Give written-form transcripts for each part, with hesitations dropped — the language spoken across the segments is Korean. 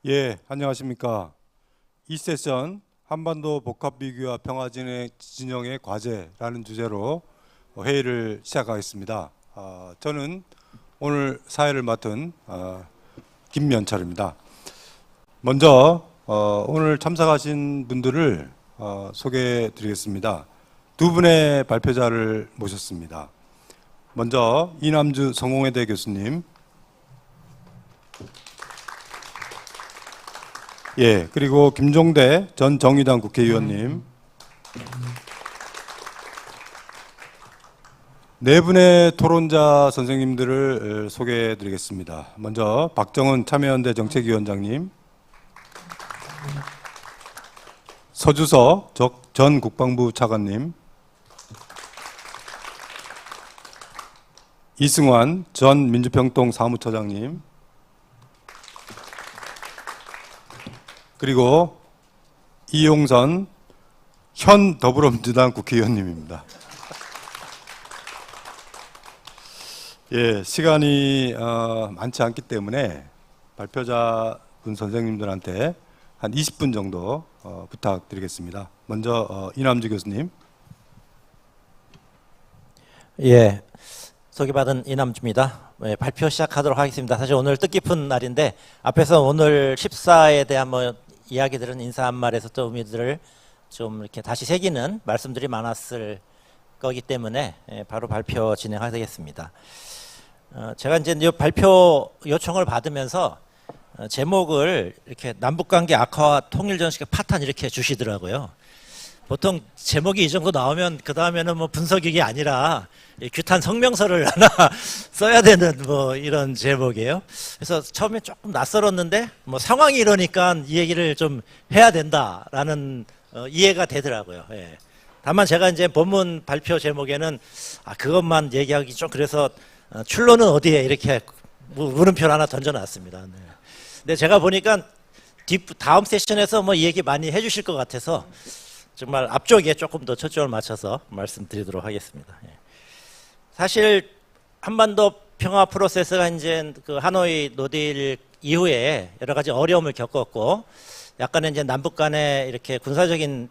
예, 안녕하십니까. 이 세션 한반도 복합위기와 평화진영의 과제라는 주제로 회의를 시작하겠습니다. 저는 오늘 사회를 맡은 김면철입니다. 먼저 오늘 참석하신 분들을 소개해 드리겠습니다. 두 분의 발표자를 모셨습니다. 먼저 이남주 성공회대 교수님, 예, 그리고 김종대 전 정의당 국회의원님, 네 분의 토론자 선생님들을 소개해 드리겠습니다. 먼저 박정은 참여연대 정책위원장님, 서주석 전 국방부 차관님, 이승환 전 민주평통 사무처장님, 그리고 이용선 현 더불어민주당 국회의원님입니다. 예, 시간이 많지 않기 때문에 발표자분 선생님들한테 한 20분 정도 부탁드리겠습니다. 먼저 이남주 교수님. 예, 소개받은 이남주입니다. 예, 발표 시작하도록 하겠습니다. 사실 오늘 뜻깊은 날인데 앞에서 오늘 14에 대한 이야기들은 인사 한 말에서 또 의미들을 좀 이렇게 다시 새기는 말씀들이 많았을 거기 때문에 바로 발표 진행하겠습니다. 제가 이제 이 발표 요청을 받으면서 제목을 이렇게 남북관계 악화와 통일전식의 파탄 이렇게 주시더라고요. 보통 제목이 이 정도 나오면 그 다음에는 분석이 아니라 규탄 성명서를 하나 써야 되는 이런 제목이에요. 그래서 처음에 조금 낯설었는데 상황이 이러니까 이 얘기를 좀 해야 된다라는 이해가 되더라고요. 예. 다만 제가 이제 본문 발표 제목에는 그것만 얘기하기 좀 그래서 출로는 어디에 이렇게 물음표를 하나 던져놨습니다. 네. 근데 제가 보니까 다음 세션에서 이 얘기 많이 해주실 것 같아서 정말 앞쪽에 조금 더 초점을 맞춰서 말씀드리도록 하겠습니다. 예. 사실 한반도 평화 프로세스가 이제 그 하노이 노딜 이후에 여러 가지 어려움을 겪었고 약간의 이제 남북 간의 이렇게 군사적인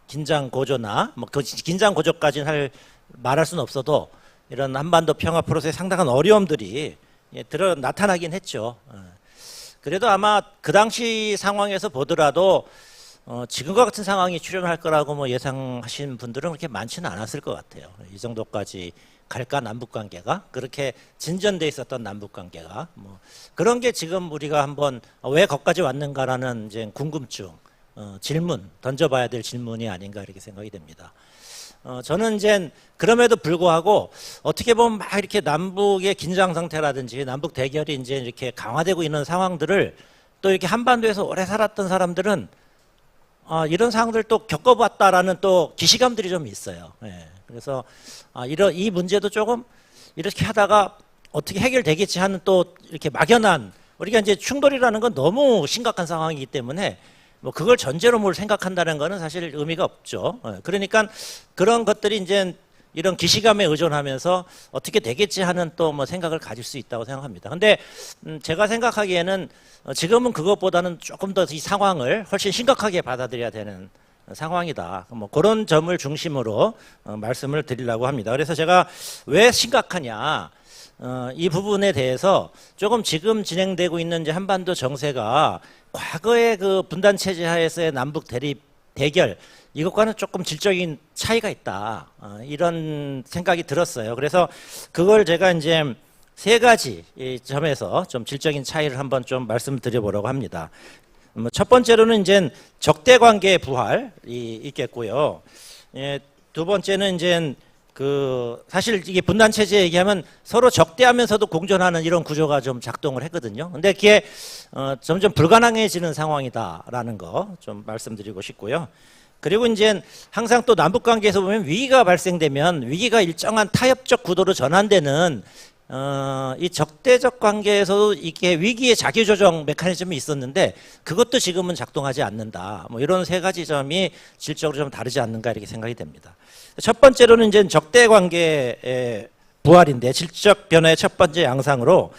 긴장 고조나 그 긴장 고조까지는 말할 수는 없어도 이런 한반도 평화 프로세스 상당한 어려움들이 나타나긴 했죠. 그래도 아마 그 당시 상황에서 보더라도 지금과 같은 상황이 출현할 거라고 예상하신 분들은 그렇게 많지는 않았을 것 같아요. 이 정도까지 갈까 남북관계가 그렇게 진전돼 있었던 남북관계가 그런 게 지금 우리가 한번 왜 거기까지 왔는가라는 이제 궁금증, 질문 던져봐야 될 질문이 아닌가 이렇게 생각이 됩니다. 저는 이제 그럼에도 불구하고 어떻게 보면 막 이렇게 남북의 긴장 상태라든지 남북 대결이 이제 이렇게 강화되고 있는 상황들을 또 이렇게 한반도에서 오래 살았던 사람들은 이런 상황들 또 겪어봤다라는 또 기시감들이 좀 있어요. 예. 그래서 이 문제도 조금 이렇게 하다가 어떻게 해결되겠지 하는 또 이렇게 막연한 우리가 이제 충돌이라는 건 너무 심각한 상황이기 때문에 그걸 전제로 뭘 생각한다는 거는 사실 의미가 없죠. 예. 그러니까 그런 것들이 이제 이런 기시감에 의존하면서 어떻게 되겠지 하는 또 생각을 가질 수 있다고 생각합니다. 근데 제가 생각하기에는 지금은 그것보다는 조금 더 이 상황을 훨씬 심각하게 받아들여야 되는 상황이다. 그런 점을 중심으로 말씀을 드리려고 합니다. 그래서 제가 왜 심각하냐 이 부분에 대해서 조금 지금 진행되고 있는 이제 한반도 정세가 과거의 그 분단 체제 하에서의 남북 대결 이것과는 조금 질적인 차이가 있다. 이런 생각이 들었어요. 그래서 그걸 제가 이제 세 가지 점에서 좀 질적인 차이를 한번 좀 말씀드려보려고 합니다. 첫 번째로는 이제 적대 관계의 부활이 있겠고요. 예, 두 번째는 이제 사실 이게 분단 체제 얘기하면 서로 적대하면서도 공존하는 이런 구조가 좀 작동을 했거든요. 근데 그게 점점 불가능해지는 상황이다라는 거 좀 말씀드리고 싶고요. 그리고 이제 항상 또 남북 관계에서 보면 위기가 발생되면 위기가 일정한 타협적 구도로 전환되는 이 적대적 관계에서도 이게 위기의 자기조정 메커니즘이 있었는데 그것도 지금은 작동하지 않는다. 이런 세 가지 점이 질적으로 좀 다르지 않는가 이렇게 생각이 됩니다. 첫 번째로는 이제 적대 관계의 부활인데 질적 변화의 첫 번째 양상으로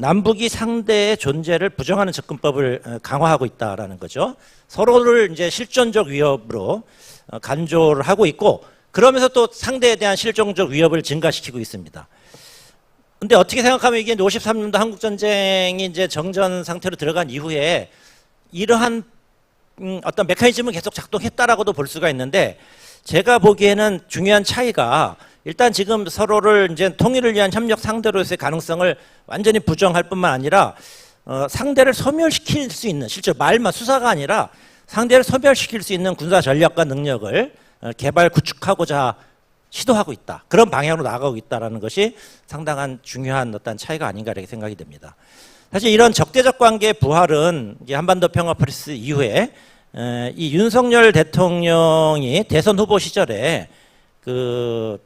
남북이 상대의 존재를 부정하는 접근법을 강화하고 있다라는 거죠. 서로를 이제 실존적 위협으로 간조를 하고 있고, 그러면서 또 상대에 대한 실존적 위협을 증가시키고 있습니다. 근데 어떻게 생각하면 이게 53년도 한국전쟁이 이제 정전 상태로 들어간 이후에 이러한 어떤 메커니즘은 계속 작동했다라고도 볼 수가 있는데, 제가 보기에는 중요한 차이가 일단 지금 서로를 이제 통일을 위한 협력 상대로서의 가능성을 완전히 부정할 뿐만 아니라 상대를 소멸시킬 수 있는, 실제로 말만 수사가 아니라 상대를 소멸시킬 수 있는 군사 전략과 능력을 개발 구축하고자 시도하고 있다. 그런 방향으로 나아가고 있다는 것이 상당한 중요한 어떤 차이가 아닌가 이렇게 생각이 됩니다. 사실 이런 적대적 관계의 부활은 이제 한반도 평화 프로세스 이후에 이 윤석열 대통령이 대선 후보 시절에 그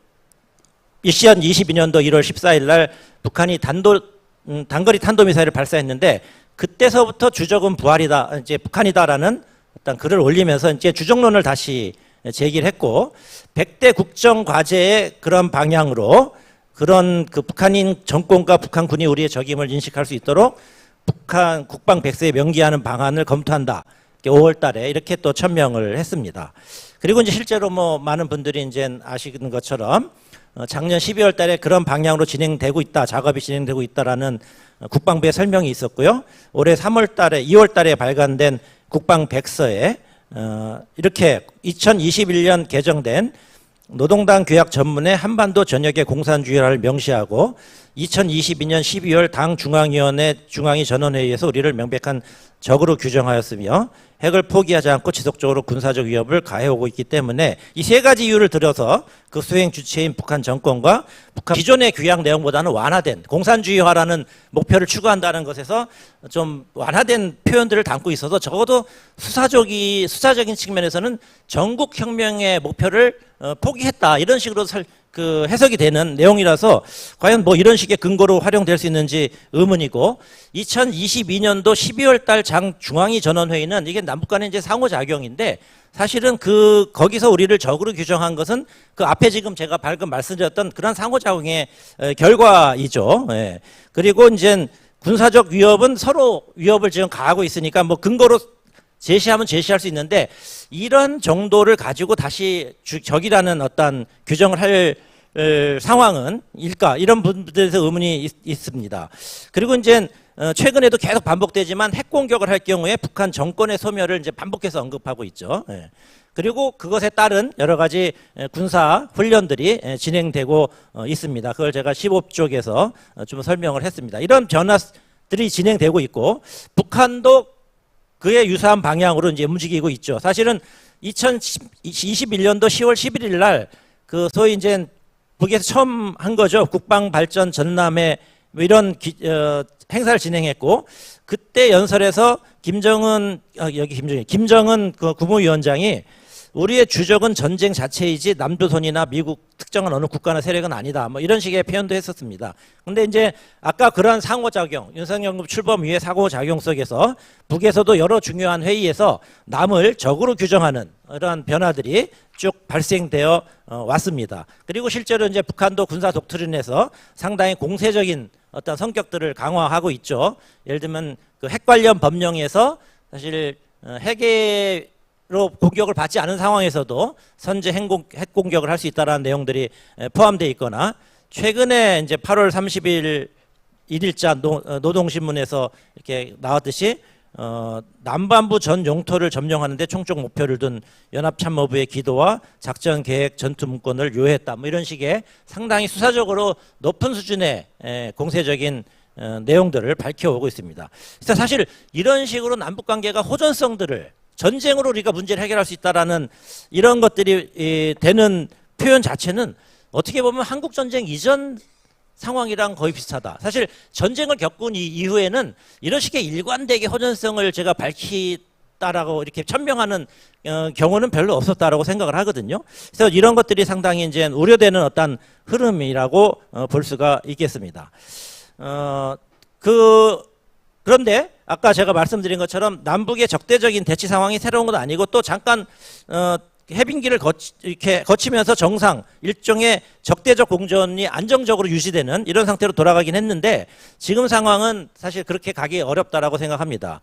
2022년도 1월 14일 날 북한이 단거리 탄도미사일을 발사했는데, 그때서부터 주적은 부활이다, 이제 북한이다라는 어떤 글을 올리면서 이제 주적론을 다시 제기를 했고, 100대 국정 과제의 그런 방향으로 그런 그 북한인 정권과 북한군이 우리의 적임을 인식할 수 있도록 북한 국방 백서에 명기하는 방안을 검토한다. 5월 달에 이렇게 또 천명을 했습니다. 그리고 이제 실제로 뭐 많은 분들이 이제 아시는 것처럼 작년 12월 달에 그런 방향으로 진행되고 있다, 작업이 진행되고 있다라는 국방부의 설명이 있었고요. 올해 3월 달에, 2월 달에 발간된 국방 백서에 이렇게 2021년 개정된 노동당 규약 전문의 한반도 전역의 공산주의를 명시하고 2022년 12월 당 중앙위원회 중앙위 전원회의에서 우리를 명백한 적으로 규정하였으며 핵을 포기하지 않고 지속적으로 군사적 위협을 가해오고 있기 때문에 이 세 가지 이유를 들어서 그 수행 주체인 북한 정권과 북한 기존의 규약 내용보다는 완화된 공산주의화라는 목표를 추구한다는 것에서 좀 완화된 표현들을 담고 있어서 적어도 수사적인 측면에서는 전국혁명의 목표를 포기했다, 이런 식으로 그 해석이 되는 내용이라서 과연 뭐 이런 식의 근거로 활용될 수 있는지 의문이고, 2022년도 12월 달 중앙위 전원회의는 이게 남북 간의 이제 상호작용인데, 사실은 거기서 우리를 적으로 규정한 것은 그 앞에 지금 제가 방금 말씀드렸던 그런 상호작용의 결과이죠. 예. 그리고 이제 군사적 위협은 서로 위협을 지금 가하고 있으니까 뭐 근거로 제시하면 제시할 수 있는데, 이런 정도를 가지고 다시 적이라는 어떤 규정을 할 상황은 일까, 이런 분들에서 의문이 있습니다. 그리고 이제 최근에도 계속 반복되지만 핵 공격을 할 경우에 북한 정권의 소멸을 이제 반복해서 언급하고 있죠. 예. 그리고 그것에 따른 여러 가지 군사 훈련들이 진행되고 있습니다. 그걸 제가 15쪽에서 좀 설명을 했습니다. 이런 변화들이 진행되고 있고, 북한도 그에 유사한 방향으로 이제 움직이고 있죠. 사실은 2021년도 10월 11일 날 그 소위 이제 북에서 처음 한 거죠. 국방발전 전람회 뭐 이런 행사를 진행했고, 그때 연설에서 김정은 그 국무위원장이 우리의 주적은 전쟁 자체이지 남조선이나 미국 특정한 어느 국가나 세력은 아니다, 뭐 이런 식의 표현도 했었습니다. 근데 이제 아까 그러한 상호작용, 윤석열 출범 이후의 상호작용 속에서 북에서도 여러 중요한 회의에서 남을 적으로 규정하는 이러한 변화들이 쭉 발생되어 왔습니다. 그리고 실제로 이제 북한도 군사 독트린에서 상당히 공세적인 어떤 성격들을 강화하고 있죠. 예를 들면 그 핵 관련 법령에서 사실 핵로 공격을 받지 않은 상황에서도 선제 핵 공격을 할 수 있다는 내용들이 포함되어 있거나, 최근에 이제 8월 30일 일일자 노동신문에서 이렇게 나왔듯이 남반부 전 영토를 점령하는데 총적 목표를 둔 연합참모부의 기도와 작전 계획 전투 문건을 요했다, 뭐 이런 식의 상당히 수사적으로 높은 수준의 공세적인 내용들을 밝혀오고 있습니다. 그래서 사실 이런 식으로 남북 관계가 호전성들을 전쟁으로 우리가 문제를 해결할 수 있다라는 이런 것들이 되는 표현 자체는 어떻게 보면 한국 전쟁 이전 상황이랑 거의 비슷하다. 사실 전쟁을 겪은 이후에는 이런 식의 일관되게 호전성을 제가 밝히다라고 이렇게 천명하는 경우는 별로 없었다라고 생각을 하거든요. 그래서 이런 것들이 상당히 이제 우려되는 어떤 흐름이라고 볼 수가 있겠습니다. 그런데 아까 제가 말씀드린 것처럼 남북의 적대적인 대치 상황이 새로운 건 아니고, 또 잠깐 해빙기를 이렇게 거치면서 정상 일종의 적대적 공존이 안정적으로 유지되는 이런 상태로 돌아가긴 했는데 지금 상황은 사실 그렇게 가기 어렵다라고 생각합니다.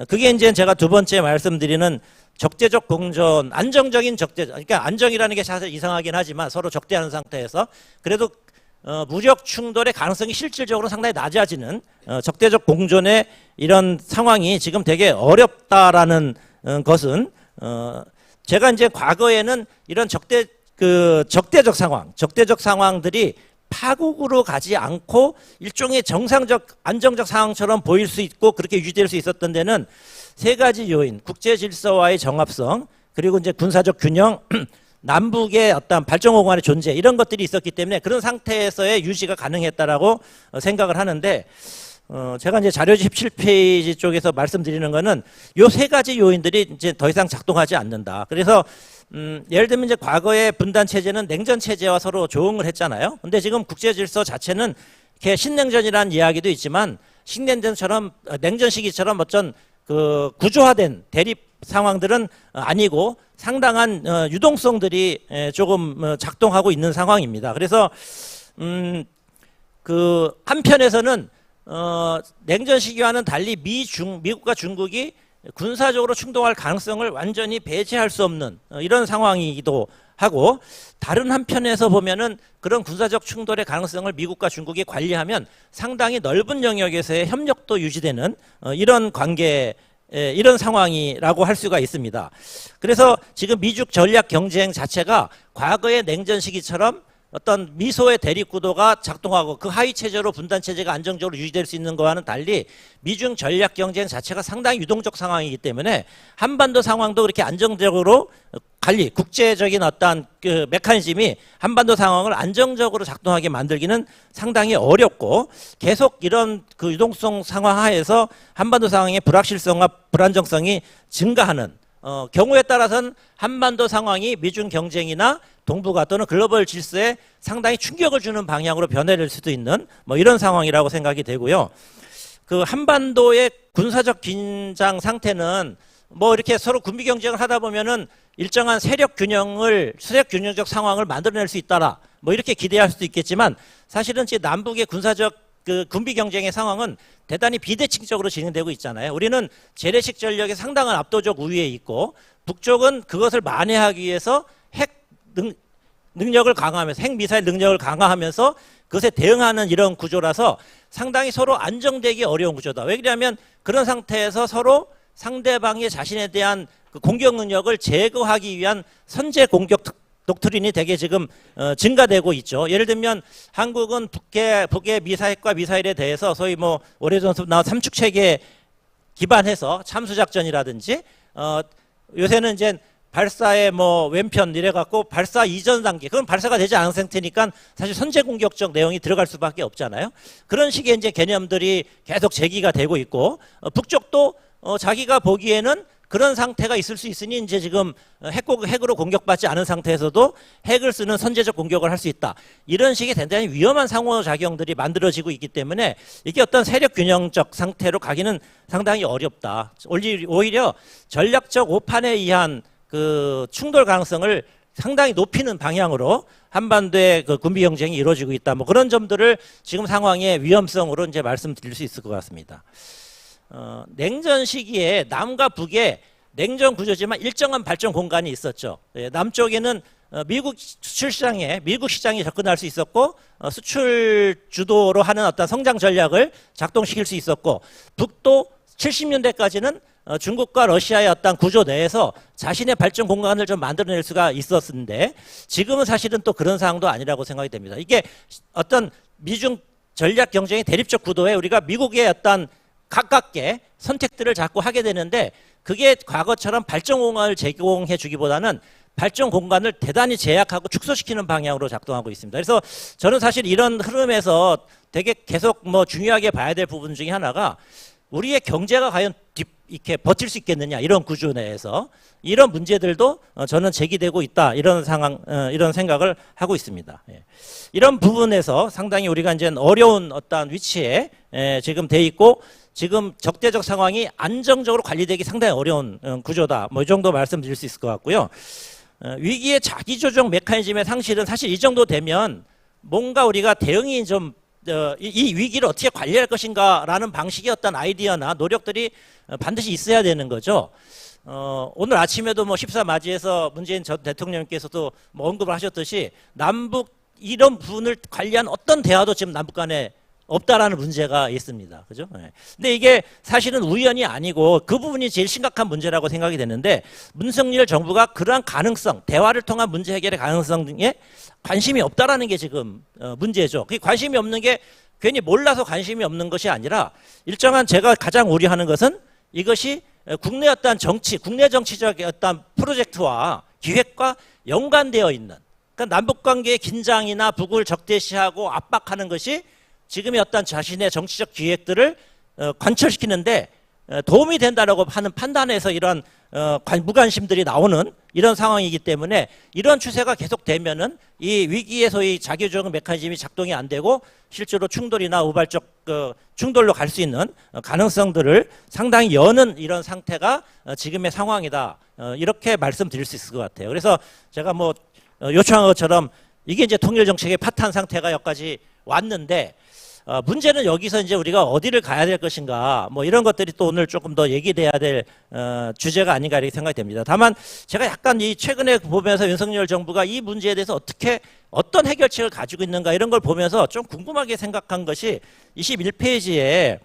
그게 이제 제가 두 번째 말씀드리는 적대적 공존, 안정적인 그러니까 안정이라는 게 사실 이상하긴 하지만 서로 적대하는 상태에서 그래도 무력 충돌의 가능성이 실질적으로 상당히 낮아지는 적대적 공존의 이런 상황이 지금 되게 어렵다라는 것은 제가 이제 과거에는 이런 적대적 상황들이 파국으로 가지 않고 일종의 정상적 안정적 상황처럼 보일 수 있고 그렇게 유지될 수 있었던 데는 세 가지 요인, 국제 질서와의 정합성, 그리고 이제 군사적 균형, 남북의 어떤 발전공간의 존재 이런 것들이 있었기 때문에 그런 상태에서의 유지가 가능했다라고 생각을 하는데 제가 이제 자료집 17페이지 쪽에서 말씀드리는 거는 요 세 가지 요인들이 이제 더 이상 작동하지 않는다. 그래서 예를 들면 이제 과거의 분단 체제는 냉전 체제와 서로 조응을 했잖아요. 근데 지금 국제 질서 자체는 이렇게 신냉전이라는 이야기도 있지만 신냉전처럼 냉전 시기처럼 어떤 그 구조화된 대립 상황들은 아니고 상당한 유동성들이 조금 작동하고 있는 상황입니다. 그래서 그 한편에서는 냉전 시기와는 달리 미국과 중국이 군사적으로 충돌할 가능성을 완전히 배제할 수 없는 이런 상황이기도 하고 다른 한편에서 보면은 그런 군사적 충돌의 가능성을 미국과 중국이 관리하면 상당히 넓은 영역에서의 협력도 유지되는 이런 관계 이런 상황이라고 할 수가 있습니다. 그래서 지금 미중 전략 경쟁 자체가 과거의 냉전 시기처럼 어떤 미소의 대립 구도가 작동하고 그 하위 체제로 분단 체제가 안정적으로 유지될 수 있는 것과는 달리 미중 전략 경쟁 자체가 상당히 유동적 상황이기 때문에 한반도 상황도 그렇게 안정적으로 관리, 국제적인 어떤 그 메커니즘이 한반도 상황을 안정적으로 작동하게 만들기는 상당히 어렵고 계속 이런 그 유동성 상황 하에서 한반도 상황의 불확실성과 불안정성이 증가하는 경우에 따라서는 한반도 상황이 미중 경쟁이나 동북아 또는 글로벌 질서에 상당히 충격을 주는 방향으로 변해될 수도 있는 뭐 이런 상황이라고 생각이 되고요. 그 한반도의 군사적 긴장 상태는 뭐 이렇게 서로 군비 경쟁을 하다 보면은 일정한 세력 균형적 상황을 만들어낼 수 있다라 뭐 이렇게 기대할 수도 있겠지만 사실은 지금 남북의 군사적 그 군비 경쟁의 상황은 대단히 비대칭적으로 진행되고 있잖아요. 우리는 재래식 전력에 상당한 압도적 우위에 있고 북쪽은 그것을 만회하기 위해서 능력을 강화하면서 핵미사일 능력을 강화하면서 그것에 대응하는 이런 구조라서 상당히 서로 안정되기 어려운 구조다. 왜 그러냐면 그런 상태에서 서로 상대방의 자신에 대한 그 공격 능력을 제거하기 위한 선제 공격 독트린이 되게 지금 증가되고 있죠. 예를 들면 한국은 북의 미사일과 미사일에 대해서 소위 뭐 오래전부터 나온 삼축체계 기반해서 참수작전이라든지 요새는 이제 발사의 뭐 왼편 이래갖고 발사 이전 단계, 그건 발사가 되지 않은 상태니까 사실 선제 공격적 내용이 들어갈 수밖에 없잖아요. 그런 식의 이제 개념들이 계속 제기가 되고 있고 북쪽도 자기가 보기에는 그런 상태가 있을 수 있으니 이제 지금 핵으로 공격받지 않은 상태에서도 핵을 쓰는 선제적 공격을 할 수 있다. 이런 식의 대단히 위험한 상호작용들이 만들어지고 있기 때문에 이게 어떤 세력 균형적 상태로 가기는 상당히 어렵다. 오히려 전략적 오판에 의한 그 충돌 가능성을 상당히 높이는 방향으로 한반도의 그 군비 경쟁이 이루어지고 있다. 뭐 그런 점들을 지금 상황의 위험성으로 이제 말씀드릴 수 있을 것 같습니다. 냉전 시기에 남과 북에 냉전 구조지만 일정한 발전 공간이 있었죠. 남쪽에는 미국 수출 시장에 미국 시장이 접근할 수 있었고 수출 주도로 하는 어떤 성장 전략을 작동시킬 수 있었고 북도 70년대까지는 중국과 러시아의 어떤 구조 내에서 자신의 발전 공간을 좀 만들어낼 수가 있었는데 지금은 사실은 또 그런 상황도 아니라고 생각이 됩니다. 이게 어떤 미중 전략 경쟁의 대립적 구도에 우리가 미국의 어떤 가깝게 선택들을 자꾸 하게 되는데 그게 과거처럼 발전 공간을 제공해 주기보다는 발전 공간을 대단히 제약하고 축소시키는 방향으로 작동하고 있습니다. 그래서 저는 사실 이런 흐름에서 되게 계속 뭐 중요하게 봐야 될 부분 중에 하나가 우리의 경제가 과연 이렇게 버틸 수 있겠느냐 이런 구조 내에서 이런 문제들도 저는 제기되고 있다 이런 상황 이런 생각을 하고 있습니다. 이런 부분에서 상당히 우리가 이제 어려운 어떤 위치에 지금 돼 있고 지금 적대적 상황이 안정적으로 관리되기 상당히 어려운 구조다. 뭐 이 정도 말씀드릴 수 있을 것 같고요. 위기의 자기조정 메커니즘의 상실은 사실 이 정도 되면 뭔가 우리가 대응이 좀 이 위기를 어떻게 관리할 것인가라는 방식의 어떤 아이디어나 노력들이 반드시 있어야 되는 거죠. 오늘 아침에도 뭐 14 맞이해서 문재인 전 대통령께서도 뭐 언급을 하셨듯이 남북 이런 부분을 관리한 어떤 대화도 지금 남북 간에 없다라는 문제가 있습니다. 그죠? 네. 근데 이게 사실은 우연이 아니고 그 부분이 제일 심각한 문제라고 생각이 되는데 문석열 정부가 그러한 가능성, 대화를 통한 문제 해결의 가능성에 관심이 없다라는 게 지금 문제죠. 그 관심이 없는 게 괜히 몰라서 관심이 없는 것이 아니라 일정한 제가 가장 우려하는 것은 이것이 국내 어떤 정치, 국내 정치적 어떤 프로젝트와 기획과 연관되어 있는 그러니까 남북 관계의 긴장이나 북을 적대시하고 압박하는 것이 지금의 어떤 자신의 정치적 기획들을 관철시키는데 도움이 된다라고 하는 판단에서 이런 무관심들이 나오는 이런 상황이기 때문에 이런 추세가 계속되면은 이 위기의 소위 자기조정 메커니즘이 작동이 안 되고 실제로 충돌이나 우발적 충돌로 갈 수 있는 가능성들을 상당히 여는 이런 상태가 지금의 상황이다. 이렇게 말씀드릴 수 있을 것 같아요. 그래서 제가 뭐 요청한 것처럼 이게 이제 통일 정책의 파탄 상태가 여기까지 왔는데 문제는 여기서 이제 우리가 어디를 가야 될 것인가 뭐 이런 것들이 또 오늘 조금 더 얘기돼야 될 주제가 아닌가 이렇게 생각이 됩니다. 다만 제가 약간 이 최근에 보면서 윤석열 정부가 이 문제에 대해서 어떤 해결책을 가지고 있는가 이런 걸 보면서 좀 궁금하게 생각한 것이 21페이지에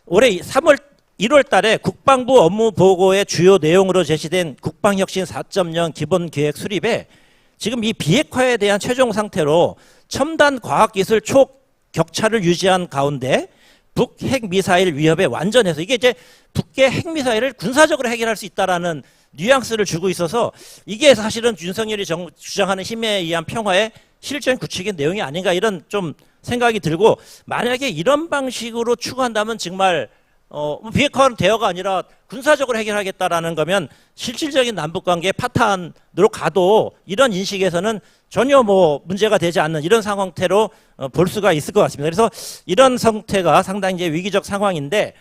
올해 1월 달에 국방부 업무 보고의 주요 내용으로 제시된 국방혁신 4.0 기본계획 수립에 지금 이 비핵화에 대한 최종 상태로 첨단 과학기술 격차를 유지한 가운데 북 핵미사일 위협에 완전해서 이게 이제 북의 핵미사일을 군사적으로 해결할 수 있다라는 뉘앙스를 주고 있어서 이게 사실은 윤석열이 주장하는 힘에 의한 평화의 실전 구축의 내용이 아닌가 이런 좀 생각이 들고 만약에 이런 방식으로 추구한다면 정말 비핵화는 대화가 아니라 군사적으로 해결하겠다라는 거면 실질적인 남북관계의 파탄으로 가도 이런 인식에서는 전혀 뭐 문제가 되지 않는 이런 상태로 볼 수가 있을 것 같습니다. 그래서 이런 상태가 상당히 이제 위기적 상황인데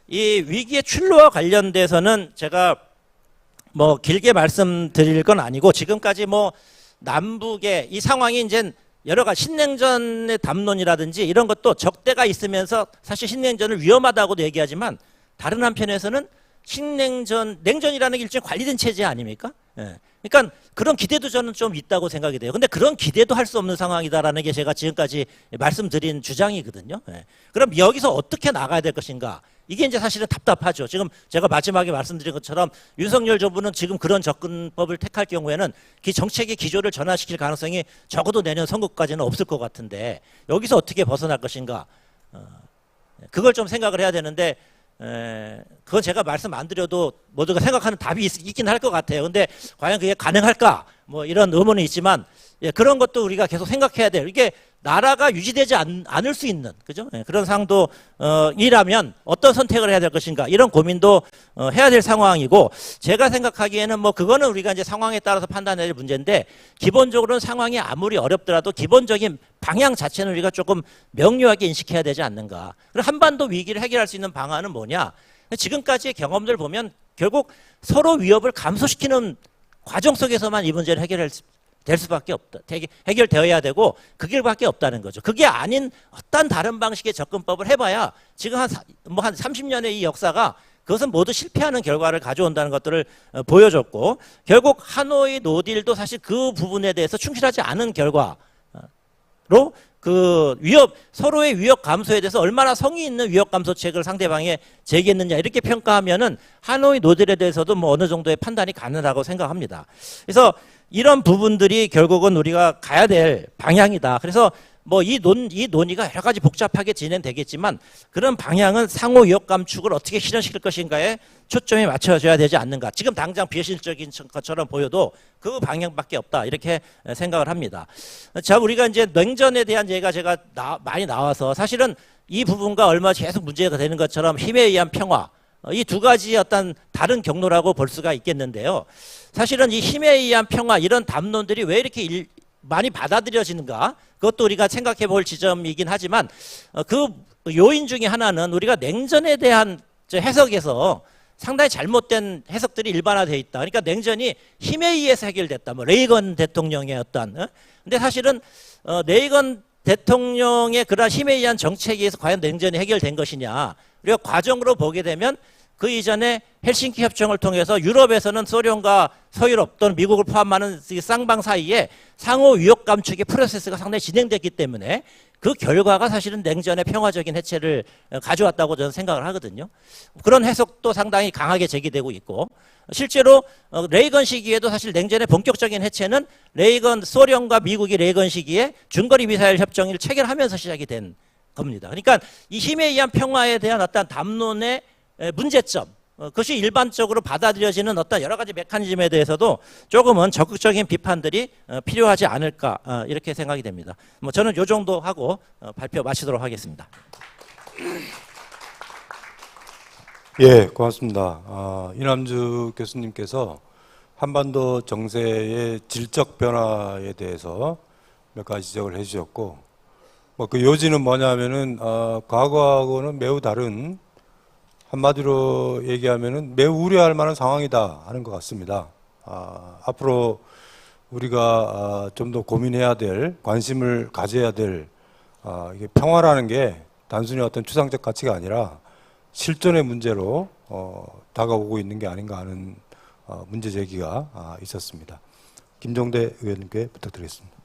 이 위기의 출路와 관련돼서는 제가 뭐 길게 말씀드릴 건 아니고 지금까지 뭐 남북의 이 상황이 이제 여러 가지 신냉전의 담론이라든지 이런 것도 적대가 있으면서 사실 신냉전을 위험하다고도 얘기하지만 다른 한편에서는 냉전이라는 게 일종의 관리된 체제 아닙니까? 예. 그러니까 그런 기대도 저는 좀 있다고 생각이 돼요. 근데 그런 기대도 할 수 없는 상황이다라는 게 제가 지금까지 말씀드린 주장이거든요. 예. 그럼 여기서 어떻게 나가야 될 것인가? 이게 이제 사실은 답답하죠. 지금 제가 마지막에 말씀드린 것처럼 윤석열 정부는 지금 그런 접근법을 택할 경우에는 그 정책의 기조를 전환시킬 가능성이 적어도 내년 선거까지는 없을 것 같은데 여기서 어떻게 벗어날 것인가? 그걸 좀 생각을 해야 되는데 그건 제가 말씀 안 드려도 모두가 생각하는 답이 있긴 할 것 같아요. 근데 과연 그게 가능할까? 뭐 이런 의문은 있지만 그런 것도 우리가 계속 생각해야 돼요. 이게 나라가 유지되지 않을 수 있는 그죠? 그런 상도 이라면 어떤 선택을 해야 될 것인가 이런 고민도 해야 될 상황이고 제가 생각하기에는 뭐 그거는 우리가 이제 상황에 따라서 판단해야 될 문제인데 기본적으로는 상황이 아무리 어렵더라도 기본적인 방향 자체는 우리가 조금 명료하게 인식해야 되지 않는가. 그리고 한반도 위기를 해결할 수 있는 방안은 뭐냐? 지금까지의 경험들 보면 결국 서로 위협을 감소시키는 과정 속에서만 이 문제를 될 수밖에 없다. 해결되어야 되고 그 길밖에 없다는 거죠. 그게 아닌 어떤 다른 방식의 접근법을 해봐야 지금 한 30년의 이 역사가 그것은 모두 실패하는 결과를 가져온다는 것들을 보여줬고 결국 하노이 노딜도 사실 그 부분에 대해서 충실하지 않은 결과로 그 서로의 위협 감소에 대해서 얼마나 성의 있는 위협 감소책을 상대방에 제기했느냐 이렇게 평가하면은 하노이 노딜에 대해서도 뭐 어느 정도의 판단이 가능하다고 생각합니다. 그래서 이런 부분들이 결국은 우리가 가야 될 방향이다. 그래서 뭐 이 논의가 여러 가지 복잡하게 진행되겠지만 그런 방향은 상호 위협 감축을 어떻게 실현시킬 것인가에 초점이 맞춰져야 되지 않는가. 지금 당장 비현실적인 것처럼 보여도 그 방향밖에 없다. 이렇게 생각을 합니다. 자, 우리가 이제 냉전에 대한 얘기가 제가 많이 나와서 사실은 이 부분과 얼마 계속 문제가 되는 것처럼 힘에 의한 평화 이 두 가지 어떤 다른 경로라고 볼 수가 있겠는데요. 사실은 이 힘에 의한 평화 이런 담론들이 왜 이렇게 많이 받아들여지는가 그것도 우리가 생각해 볼 지점이긴 하지만 그 요인 중에 하나는 우리가 냉전에 대한 해석에서 상당히 잘못된 해석들이 일반화되어 있다. 그러니까 냉전이 힘에 의해서 해결됐다. 뭐 레이건 대통령의 근데 사실은 레이건 대통령의 그러한 힘에 의한 정책에 의해서 과연 냉전이 해결된 것이냐. 우리가 과정으로 보게 되면 그 이전에 헬싱키 협정을 통해서 유럽에서는 소련과 서유럽 또는 미국을 포함하는 쌍방 사이에 상호 위협 감축의 프로세스가 상당히 진행됐기 때문에 그 결과가 사실은 냉전의 평화적인 해체를 가져왔다고 저는 생각을 하거든요. 그런 해석도 상당히 강하게 제기되고 있고, 실제로 레이건 시기에도 사실 냉전의 본격적인 해체는 소련과 미국이 레이건 시기에 중거리 미사일 협정을 체결하면서 시작이 된 겁니다. 그러니까 이 힘에 의한 평화에 대한 어떤 담론의 문제점, 그것이 일반적으로 받아들여지는 어떤 여러 가지 메커니즘에 대해서도 조금은 적극적인 비판들이 필요하지 않을까, 이렇게 생각이 됩니다. 뭐 저는 이 정도 하고 발표 마치도록 하겠습니다. 예, 고맙습니다. 이남주 교수님께서 한반도 정세의 질적 변화에 대해서 몇 가지 지적을 해주셨고, 뭐 그 요지는 뭐냐면은 과거하고는 매우 다른, 한마디로 얘기하면은 매우 우려할 만한 상황이다 하는 것 같습니다. 앞으로 우리가 좀 더 고민해야 될, 관심을 가져야 될, 이게 평화라는 게 단순히 어떤 추상적 가치가 아니라 실존의 문제로 다가오고 있는 게 아닌가 하는 문제 제기가 있었습니다. 김종대 의원님께 부탁드리겠습니다.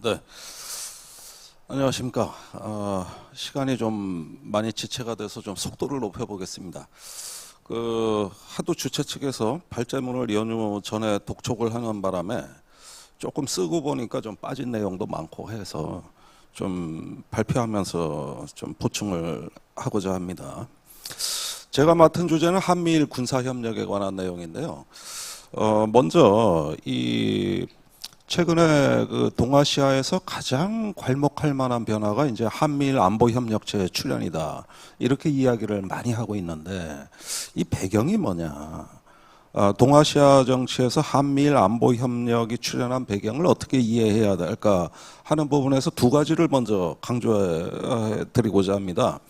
네, 안녕하십니까. 시간이 좀 많이 지체가 돼서 좀 속도를 높여보겠습니다. 하도 주최 측에서 발제문을 연휴 전에 독촉을 하는 바람에 조금 쓰고 보니까 좀 빠진 내용도 많고 해서 좀 발표하면서 좀 보충을 하고자 합니다. 제가 맡은 주제는 한미일 군사협력에 관한 내용인데요. 먼저 최근에 그 동아시아에서 가장 괄목할 만한 변화가 이제 한미일 안보협력체 출현이다, 이렇게 이야기를 많이 하고 있는데, 이 배경이 뭐냐, 동아시아 정치에서 한미일 안보협력이 출현한 배경을 어떻게 이해해야 될까 하는 부분에서 두 가지를 먼저 강조해 드리고자 합니다.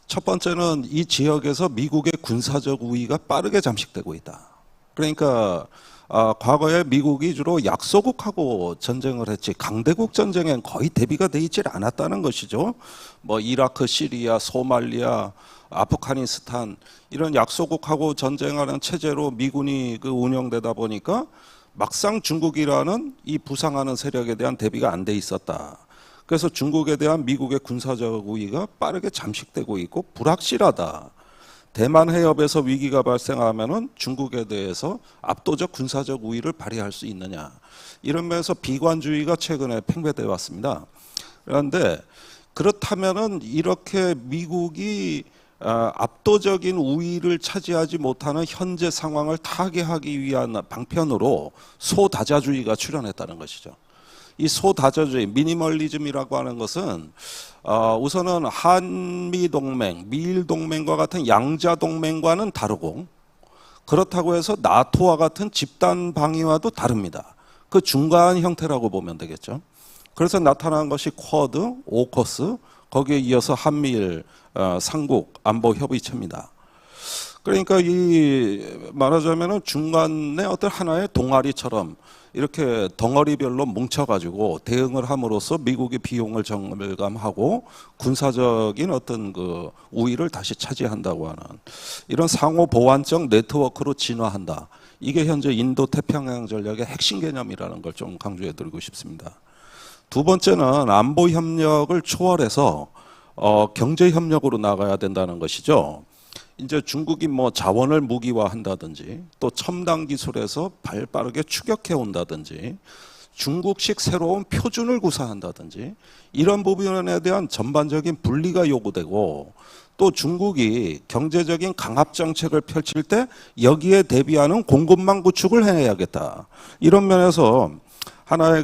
첫 번째는 이 지역에서 미국의 군사적 우위가 빠르게 잠식되고 있다. 그러니까 과거에 미국이 주로 약소국하고 전쟁을 했지 강대국 전쟁엔 거의 대비가 돼 있질 않았다는 것이죠. 뭐 이라크, 시리아, 소말리아, 아프가니스탄 이런 약소국하고 전쟁하는 체제로 미군이 운영되다 보니까 막상 중국이라는 이 부상하는 세력에 대한 대비가 안 돼 있었다. 그래서 중국에 대한 미국의 군사적 우위가 빠르게 잠식되고 있고 불확실하다. 대만 해협에서 위기가 발생하면은 중국에 대해서 압도적 군사적 우위를 발휘할 수 있느냐, 이런 면에서 비관주의가 최근에 팽배되어 왔습니다. 그런데 그렇다면은 이렇게 미국이 압도적인 우위를 차지하지 못하는 현재 상황을 타개하기 위한 방편으로 소다자주의가 출현했다는 것이죠. 이 소다자주의, 미니멀리즘이라고 하는 것은 우선은 한미동맹, 미일동맹과 같은 양자동맹과는 다르고, 그렇다고 해서 나토와 같은 집단방위와도 다릅니다. 그 중간 형태라고 보면 되겠죠. 그래서 나타난 것이 쿼드, 오커스, 거기에 이어서 한미일 삼국 안보협의체입니다. 그러니까 말하자면은 중간에 어떤 하나의 동아리처럼 이렇게 덩어리별로 뭉쳐가지고 대응을 함으로써 미국의 비용을 절감하고 군사적인 어떤 우위를 다시 차지한다고 하는 이런 상호 보완적 네트워크로 진화한다. 이게 현재 인도 태평양 전략의 핵심 개념이라는 걸 좀 강조해드리고 싶습니다. 두 번째는 안보 협력을 초월해서 경제 협력으로 나가야 된다는 것이죠. 이제 중국이 뭐 자원을 무기화한다든지 또 첨단 기술에서 발빠르게 추격해 온다든지 중국식 새로운 표준을 구사한다든지 이런 부분에 대한 전반적인 분리가 요구되고, 또 중국이 경제적인 강압 정책을 펼칠 때 여기에 대비하는 공급망 구축을 해야겠다. 이런 면에서 하나의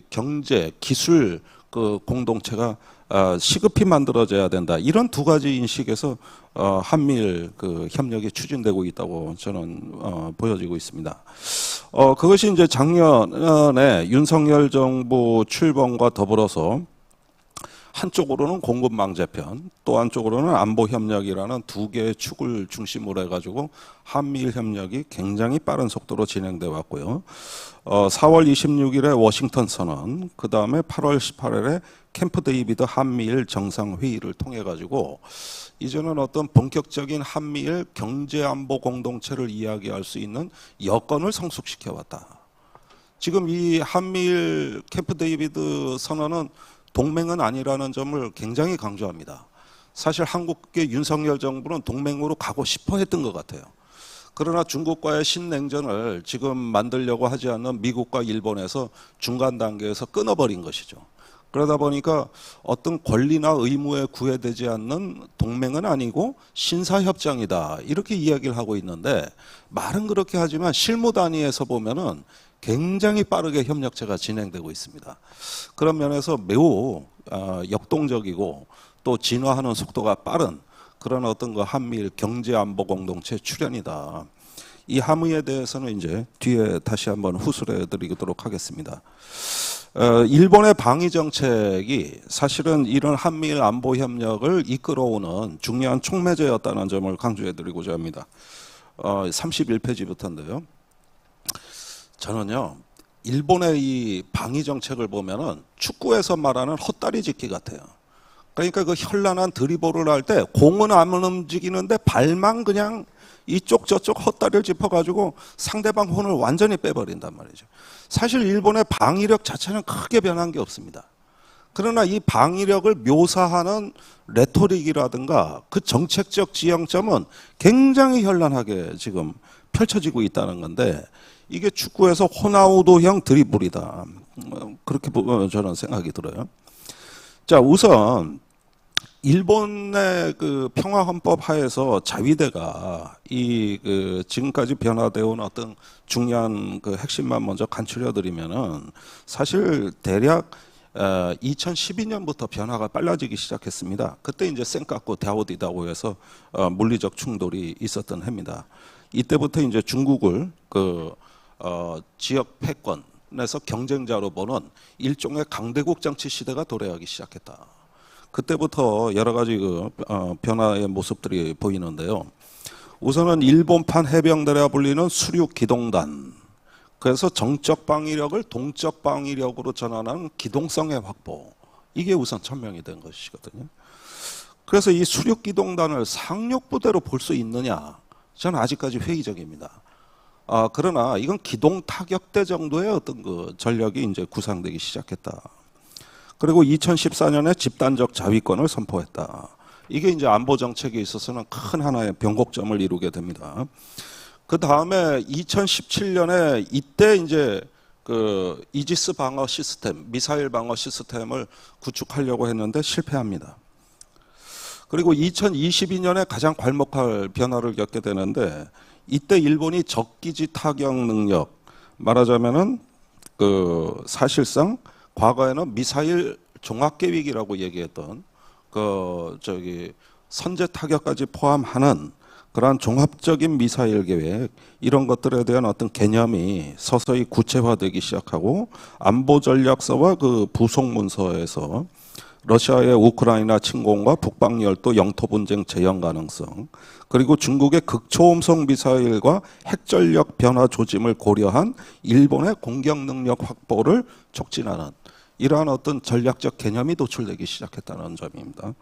경제 기술 공동체가 시급히 만들어져야 된다. 이런 두 가지 인식에서 한미일 협력이 추진되고 있다고 저는 보여지고 있습니다. 그것이 이제 작년에 윤석열 정부 출범과 더불어서 한쪽으로는 공급망제편, 또 한쪽으로는 안보협력이라는 두 개의 축을 중심으로 해가지고 한미일 협력이 굉장히 빠른 속도로 진행돼 왔고요. 4월 26일에 워싱턴 선언, 그 다음에 8월 18일에 캠프 데이비드 한미일 정상회의를 통해 가지고 이제는 어떤 본격적인 한미일 경제안보 공동체를 이야기할 수 있는 여건을 성숙시켜 왔다. 지금 이 한미일 캠프 데이비드 선언은 동맹은 아니라는 점을 굉장히 강조합니다. 사실 한국의 윤석열 정부는 동맹으로 가고 싶어 했던 것 같아요. 그러나 중국과의 신냉전을 지금 만들려고 하지 않는 미국과 일본에서 중간 단계에서 끊어버린 것이죠. 그러다 보니까 어떤 권리나 의무에 구애되지 않는 동맹은 아니고 신사협정이다, 이렇게 이야기를 하고 있는데, 말은 그렇게 하지만 실무 단위에서 보면은 굉장히 빠르게 협력체가 진행되고 있습니다. 그런 면에서 매우 역동적이고 또 진화하는 속도가 빠른 그런 어떤 그 한미일 경제안보 공동체 출현이다. 이 함의에 대해서는 이제 뒤에 다시 한번 후술해 드리도록 하겠습니다. 일본의 방위 정책이 사실은 이런 한미일 안보 협력을 이끌어오는 중요한 촉매제였다는 점을 강조해 드리고자 합니다. 31페이지부터인데요. 저는요, 일본의 이 방위 정책을 보면은 축구에서 말하는 헛다리 짚기 같아요. 그러니까 그 현란한 드리블을 할 때 공은 안 움직이는데 발만 그냥 이쪽 저쪽 헛다리를 짚어가지고 상대방 혼을 완전히 빼버린단 말이죠. 사실 일본의 방위력 자체는 크게 변한 게 없습니다. 그러나 이 방위력을 묘사하는 레토릭이라든가 그 정책적 지향점은 굉장히 현란하게 지금 펼쳐지고 있다는 건데, 이게 축구에서 호나우도형 드리블이다, 그렇게 저는 생각이 들어요. 자, 우선 일본의 그 평화헌법 하에서 자위대가 이 지금까지 변화되어 온 어떤 중요한 그 핵심만 먼저 간추려 드리면은, 사실 대략 2012년부터 변화가 빨라지기 시작했습니다. 그때 이제 센카쿠 다오디다오에서 물리적 충돌이 있었던 해입니다. 이때부터 이제 중국을 지역 패권에서 경쟁자로 보는 일종의 강대국 정치 시대가 도래하기 시작했다. 그때부터 여러 가지 변화의 모습들이 보이는데요. 우선은 일본판 해병대라 불리는 수륙 기동단, 그래서 정적 방위력을 동적 방위력으로 전환하는 기동성의 확보, 이게 우선 천명이 된 것이거든요. 그래서 이 수륙 기동단을 상륙부대로 볼 수 있느냐, 저는 아직까지 회의적입니다. 그러나 이건 기동 타격대 정도의 어떤 그 전력이 이제 구상되기 시작했다. 그리고 2014년에 집단적 자위권을 선포했다. 이게 이제 안보 정책에 있어서는 큰 하나의 변곡점을 이루게 됩니다. 그 다음에 2017년에 이때 이제 그 이지스 방어 시스템, 미사일 방어 시스템을 구축하려고 했는데 실패합니다. 그리고 2022년에 가장 괄목할 변화를 겪게 되는데, 이때 일본이 적기지 타격 능력, 말하자면은 사실상 과거에는 미사일 종합계획이라고 얘기했던 선제 타격까지 포함하는 그러한 종합적인 미사일 계획, 이런 것들에 대한 어떤 개념이 서서히 구체화되기 시작하고, 안보 전략서와 그 부속 문서에서 러시아의 우크라이나 침공과 북방 열도 영토 분쟁 재현 가능성, 그리고 중국의 극초음속 미사일과 핵전력 변화 조짐을 고려한 일본의 공격 능력 확보를 촉진하는 이러한 어떤 전략적 개념이 도출되기 시작했다는 점입니다.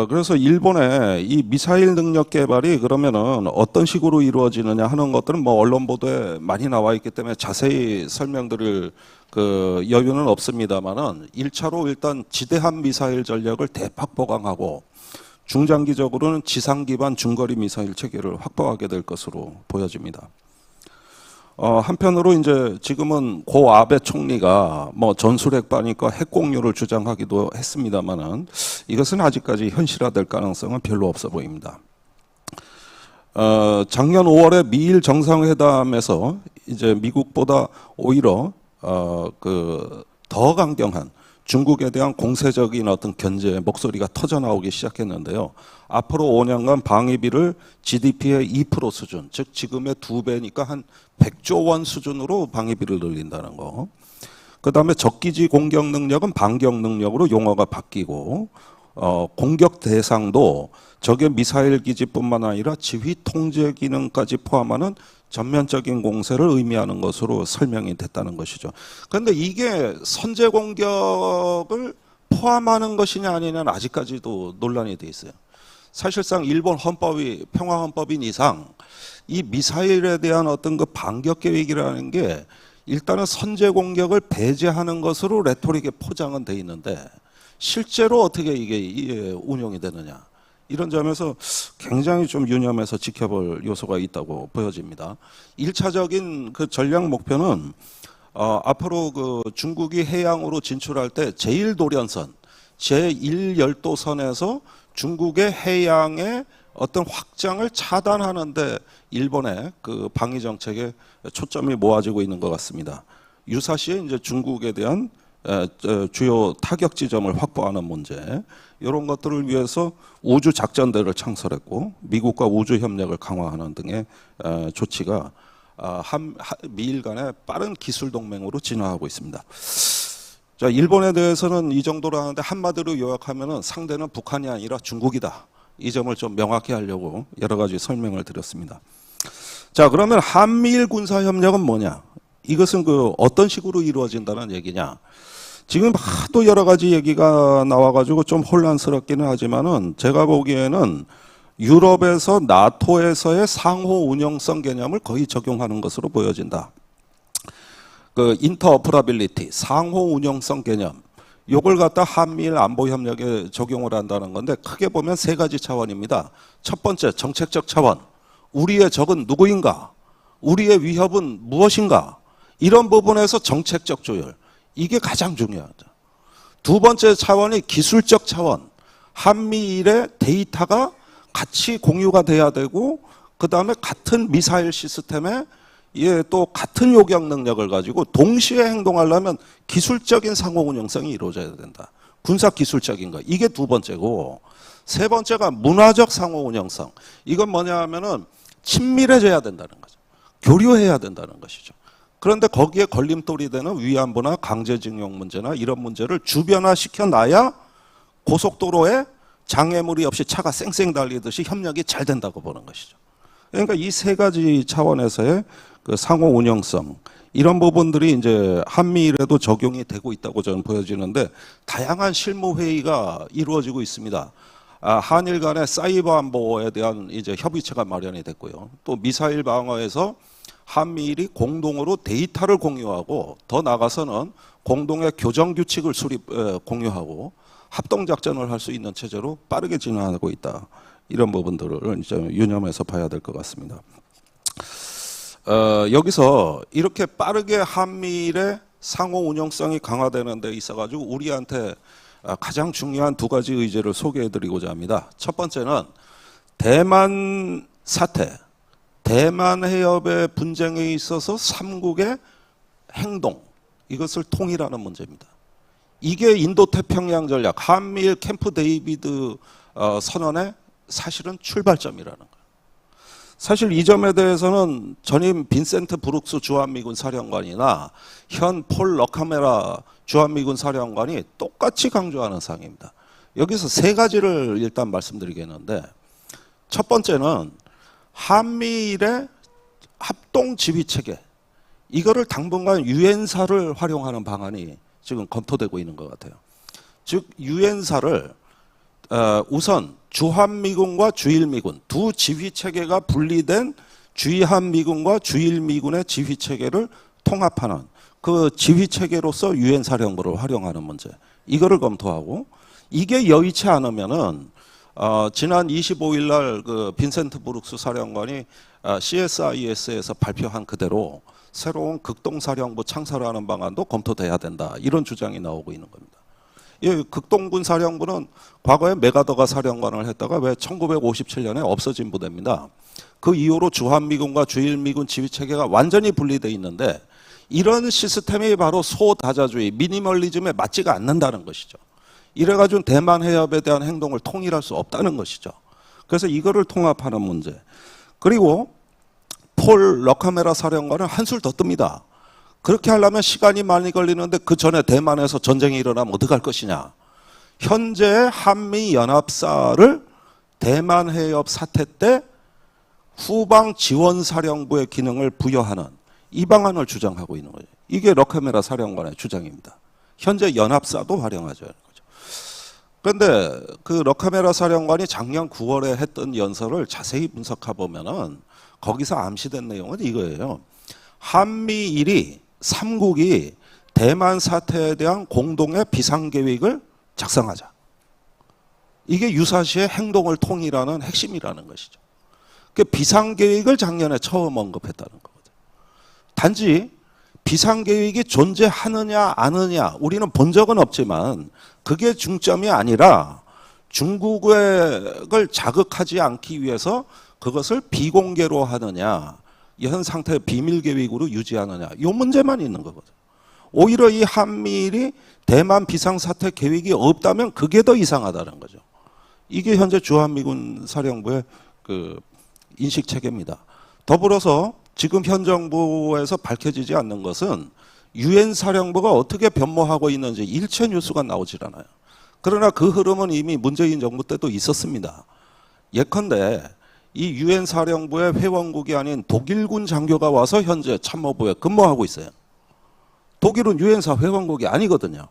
그래서 일본의 이 미사일 능력 개발이 그러면은 어떤 식으로 이루어지느냐 하는 것들은 뭐 언론 보도에 많이 나와 있기 때문에 자세히 설명드릴 여유는 없습니다만은, 1차로 일단 지대함 미사일 전력을 대폭 보강하고, 중장기적으로는 지상 기반 중거리 미사일 체계를 확보하게 될 것으로 보여집니다. 한편으로 이제 지금은 고 아베 총리가 뭐 전술핵반이니까 핵공유를 주장하기도 했습니다만은, 이것은 아직까지 현실화될 가능성은 별로 없어 보입니다. 작년 5월에 미일 정상회담에서 이제 미국보다 오히려 더 강경한 중국에 대한 공세적인 어떤 견제 목소리가 터져 나오기 시작했는데요. 앞으로 5년간 방위비를 GDP의 2% 수준, 즉 지금의 2배니까 한 100조 원 수준으로 방위비를 늘린다는 거. 그다음에 적기지 공격 능력은 반격 능력으로 용어가 바뀌고 공격 대상도 적의 미사일 기지뿐만 아니라 지휘 통제 기능까지 포함하는 전면적인 공세를 의미하는 것으로 설명이 됐다는 것이죠. 그런데 이게 선제 공격을 포함하는 것이냐 아니냐는 아직까지도 논란이 돼 있어요. 사실상 일본 헌법이 평화 헌법인 이상 이 미사일에 대한 어떤 그 반격 계획이라는 게 일단은 선제 공격을 배제하는 것으로 레토릭에 포장은 돼 있는데 실제로 어떻게 이게 운용이 되느냐 이런 점에서 굉장히 좀 유념해서 지켜볼 요소가 있다고 보여집니다. 1차적인 그 전략 목표는 앞으로 그 중국이 해양으로 진출할 때 제1도련선, 제1열도선에서 중국의 해양의 어떤 확장을 차단하는데 일본의 그 방위 정책에 초점이 모아지고 있는 것 같습니다. 유사시에 이제 중국에 대한 주요 타격 지점을 확보하는 문제, 이런 것들을 위해서 우주 작전대를 창설했고 미국과 우주 협력을 강화하는 등의 조치가 미일 간의 빠른 기술 동맹으로 진화하고 있습니다. 자, 일본에 대해서는 이 정도로 하는데 한마디로 요약하면은 상대는 북한이 아니라 중국이다. 이 점을 좀 명확히 하려고 여러 가지 설명을 드렸습니다. 자, 그러면 한미일 군사 협력은 뭐냐? 이것은 그 어떤 식으로 이루어진다는 얘기냐? 지금 하도 여러 가지 얘기가 나와가지고 좀 혼란스럽기는 하지만은 제가 보기에는 유럽에서 나토에서의 상호 운영성 개념을 거의 적용하는 것으로 보여진다. 그 인터오퍼러빌리티, 상호 운영성 개념, 요걸 갖다 한미일 안보 협력에 적용을 한다는 건데 크게 보면 세 가지 차원입니다. 첫 번째, 정책적 차원. 우리의 적은 누구인가? 우리의 위협은 무엇인가? 이런 부분에서 정책적 조율. 이게 가장 중요하죠. 두 번째 차원이 기술적 차원. 한미일의 데이터가 같이 공유가 돼야 되고 그 다음에 같은 미사일 시스템에 또 같은 요격 능력을 가지고 동시에 행동하려면 기술적인 상호 운영성이 이루어져야 된다. 군사 기술적인 거. 이게 두 번째고 세 번째가 문화적 상호 운영성. 이건 뭐냐 하면은 친밀해져야 된다는 거죠. 교류해야 된다는 것이죠. 그런데 거기에 걸림돌이 되는 위안부나 강제징용 문제나 이런 문제를 주변화시켜 놔야 고속도로에 장애물이 없이 차가 쌩쌩 달리듯이 협력이 잘 된다고 보는 것이죠. 그러니까 이 세 가지 차원에서의 그 상호 운영성 이런 부분들이 이제 한미일에도 적용이 되고 있다고 저는 보여지는데 다양한 실무 회의가 이루어지고 있습니다. 한일 간의 사이버 안보에 대한 이제 협의체가 마련이 됐고요. 또 미사일 방어에서 한미일이 공동으로 데이터를 공유하고 더 나아가서는 공동의 교정 규칙을 공유하고 합동 작전을 할 수 있는 체제로 빠르게 진화하고 있다. 이런 부분들을 이제 유념해서 봐야 될 것 같습니다. 여기서 이렇게 빠르게 한미일의 상호 운용성이 강화되는 데 있어가지고 우리한테 가장 중요한 두 가지 의제를 소개해드리고자 합니다. 첫 번째는 대만 사태, 대만 해협의 분쟁에 있어서 삼국의 행동, 이것을 통일하는 문제입니다. 이게 인도태평양 전략, 한미일 캠프 데이비드 선언의 사실은 출발점이라는 거예요. 사실 이 점에 대해서는 전임 빈센트 브룩스 주한미군 사령관이나 현 폴 러카메라 주한미군 사령관이 똑같이 강조하는 사항입니다. 여기서 세 가지를 일단 말씀드리겠는데 첫 번째는 한미일의 합동 지휘 체계, 이거를 당분간 유엔사를 활용하는 방안이 지금 검토되고 있는 것 같아요. 즉 유엔사를 우선 주한미군과 주일미군 두 지휘체계가 분리된 주한미군과 주일미군의 지휘체계를 통합하는 그 지휘체계로서 유엔사령부를 활용하는 문제, 이거를 검토하고 이게 여의치 않으면은 지난 25일 날 그 빈센트 브룩스 사령관이 CSIS에서 발표한 그대로 새로운 극동사령부 창설하는 방안도 검토돼야 된다. 이런 주장이 나오고 있는 겁니다. 이 극동군 사령부는 과거에 메가더가 사령관을 했다가 왜 1957년에 없어진 부대입니다. 그 이후로 주한미군과 주일미군 지휘체계가 완전히 분리되어 있는데 이런 시스템이 바로 소다자주의, 미니멀리즘에 맞지가 않는다는 것이죠. 이래가지고 대만 해협에 대한 행동을 통일할 수 없다는 것이죠. 그래서 이거를 통합하는 문제. 그리고 폴 러카메라 사령관은 한술 더 뜹니다. 그렇게 하려면 시간이 많이 걸리는데 그 전에 대만에서 전쟁이 일어나면 어떡할 것이냐. 현재 한미연합사를 대만 해협 사태 때 후방지원사령부의 기능을 부여하는 이 방안을 주장하고 있는 거죠. 이게 러카메라 사령관의 주장입니다. 현재 연합사도 활용하죠. 그런데 그 러카메라 사령관이 작년 9월에 했던 연설을 자세히 분석해 보면은 거기서 암시된 내용은 이거예요. 한미일이 3국이 대만 사태에 대한 공동의 비상계획을 작성하자. 이게 유사시의 행동을 통일하는 핵심이라는 것이죠. 그 비상계획을 작년에 처음 언급했다는 거거든요. 단지 비상계획이 존재하느냐 아느냐 우리는 본 적은 없지만 그게 중점이 아니라 중국을 자극하지 않기 위해서 그것을 비공개로 하느냐 현 상태의 비밀계획으로 유지하느냐 이 문제만 있는 거거든요. 오히려 이 한미일이 대만 비상사태 계획이 없다면 그게 더 이상하다는 거죠. 이게 현재 주한미군 사령부의 그 인식체계입니다. 더불어서 지금 현 정부에서 밝혀지지 않는 것은 유엔 사령부가 어떻게 변모하고 있는지 일체 뉴스가 나오질 않아요. 그러나 그 흐름은 이미 문재인 정부 때도 있었습니다. 예컨대 이 유엔 사령부의 회원국이 아닌 독일군 장교가 와서 현재 참모부에 근무하고 있어요. 독일은 유엔사 회원국이 아니거든요.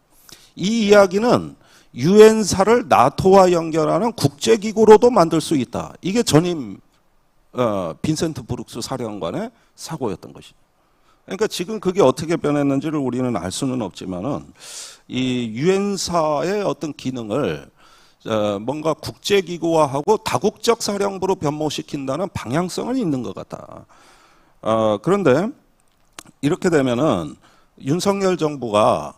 이 이야기는 유엔사를 나토와 연결하는 국제기구로도 만들 수 있다. 이게 전임 빈센트 브룩스 사령관의 사고였던 것이죠. 그러니까 지금 그게 어떻게 변했는지를 우리는 알 수는 없지만은 이 유엔사의 어떤 기능을 뭔가 국제기구화하고 다국적 사령부로 변모시킨다는 방향성은 있는 것 같다. 그런데 이렇게 되면은 윤석열 정부가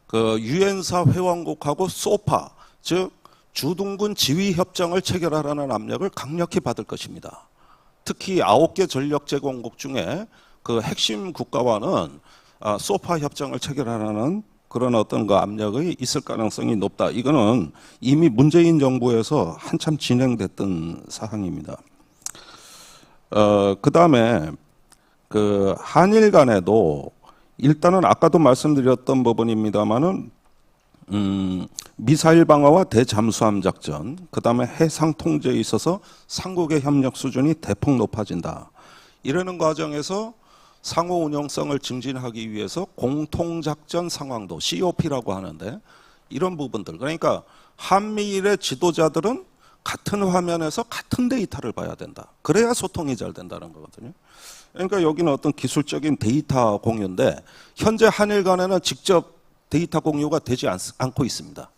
그 유엔사 회원국하고 소파 즉 주둔군 지휘협정을 체결하라는 압력을 강력히 받을 것입니다. 특히 9개 전력 제공국 중에 그 핵심 국가와는 소파 협정을 체결하라는 그런 어떤 그 압력이 있을 가능성이 높다. 이거는 이미 문재인 정부에서 한참 진행됐던 사항입니다. 그 다음에 그 한일 간에도 일단은 아까도 말씀드렸던 부분입니다만은 미사일 방어와 대잠수함 작전, 그 다음에 해상 통제에 있어서 삼국의 협력 수준이 대폭 높아진다. 이러는 과정에서 상호 운용성을 증진하기 위해서 공통작전 상황도 COP라고 하는데 이런 부분들 그러니까 한미일의 지도자들은 같은 화면에서 같은 데이터를 봐야 된다. 그래야 소통이 잘 된다는 거거든요. 그러니까 여기는 어떤 기술적인 데이터 공유인데 현재 한일 간에는 직접 데이터 공유가 되지 않고 있습니다.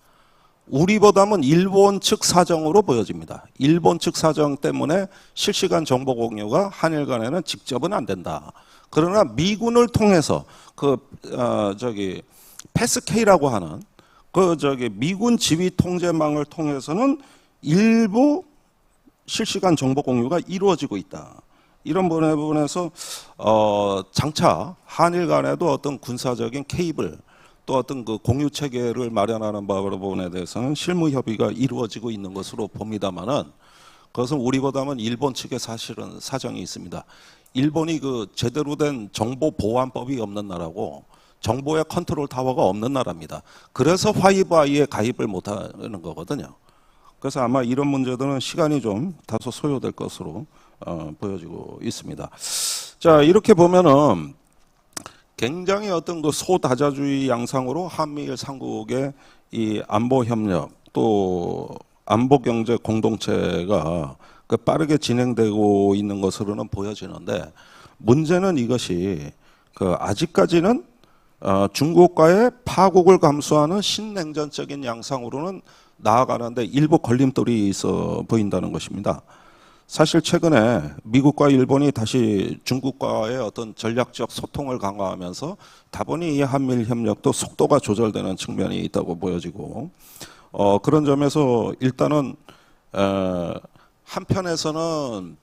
우리보다는 일본 측 사정으로 보여집니다. 일본 측 사정 때문에 실시간 정보 공유가 한일 간에는 직접은 안 된다. 그러나 미군을 통해서 패스케이라고 하는 미군 지휘 통제망을 통해서는 일부 실시간 정보 공유가 이루어지고 있다. 이런 부분에서 장차 한일 간에도 어떤 군사적인 케이블 또 어떤 그 공유 체계를 마련하는 부분에 대해서는 실무 협의가 이루어지고 있는 것으로 봅니다만은 그것은 우리보다는 일본 측에 사실은 사정이 있습니다. 일본이 그 제대로 된 정보 보안법이 없는 나라고 정보의 컨트롤 타워가 없는 나라입니다. 그래서 화이브 아이에 가입을 못하는 거거든요. 그래서 아마 이런 문제들은 시간이 좀 다소 소요될 것으로 보여지고 있습니다. 자, 이렇게 보면은 굉장히 어떤 그 소다자주의 양상으로 한미일 삼국의 이 안보 협력 또 안보 경제 공동체가 그 빠르게 진행되고 있는 것으로는 보여지는데 문제는 이것이 그 아직까지는 중국과의 파국을 감수하는 신냉전적인 양상으로는 나아가는데 일부 걸림돌이 있어 보인다는 것입니다. 사실 최근에 미국과 일본이 다시 중국과의 어떤 전략적 소통을 강화하면서 다분히 이 한미일 협력도 속도가 조절되는 측면이 있다고 보여지고 그런 점에서 일단은 한편에서는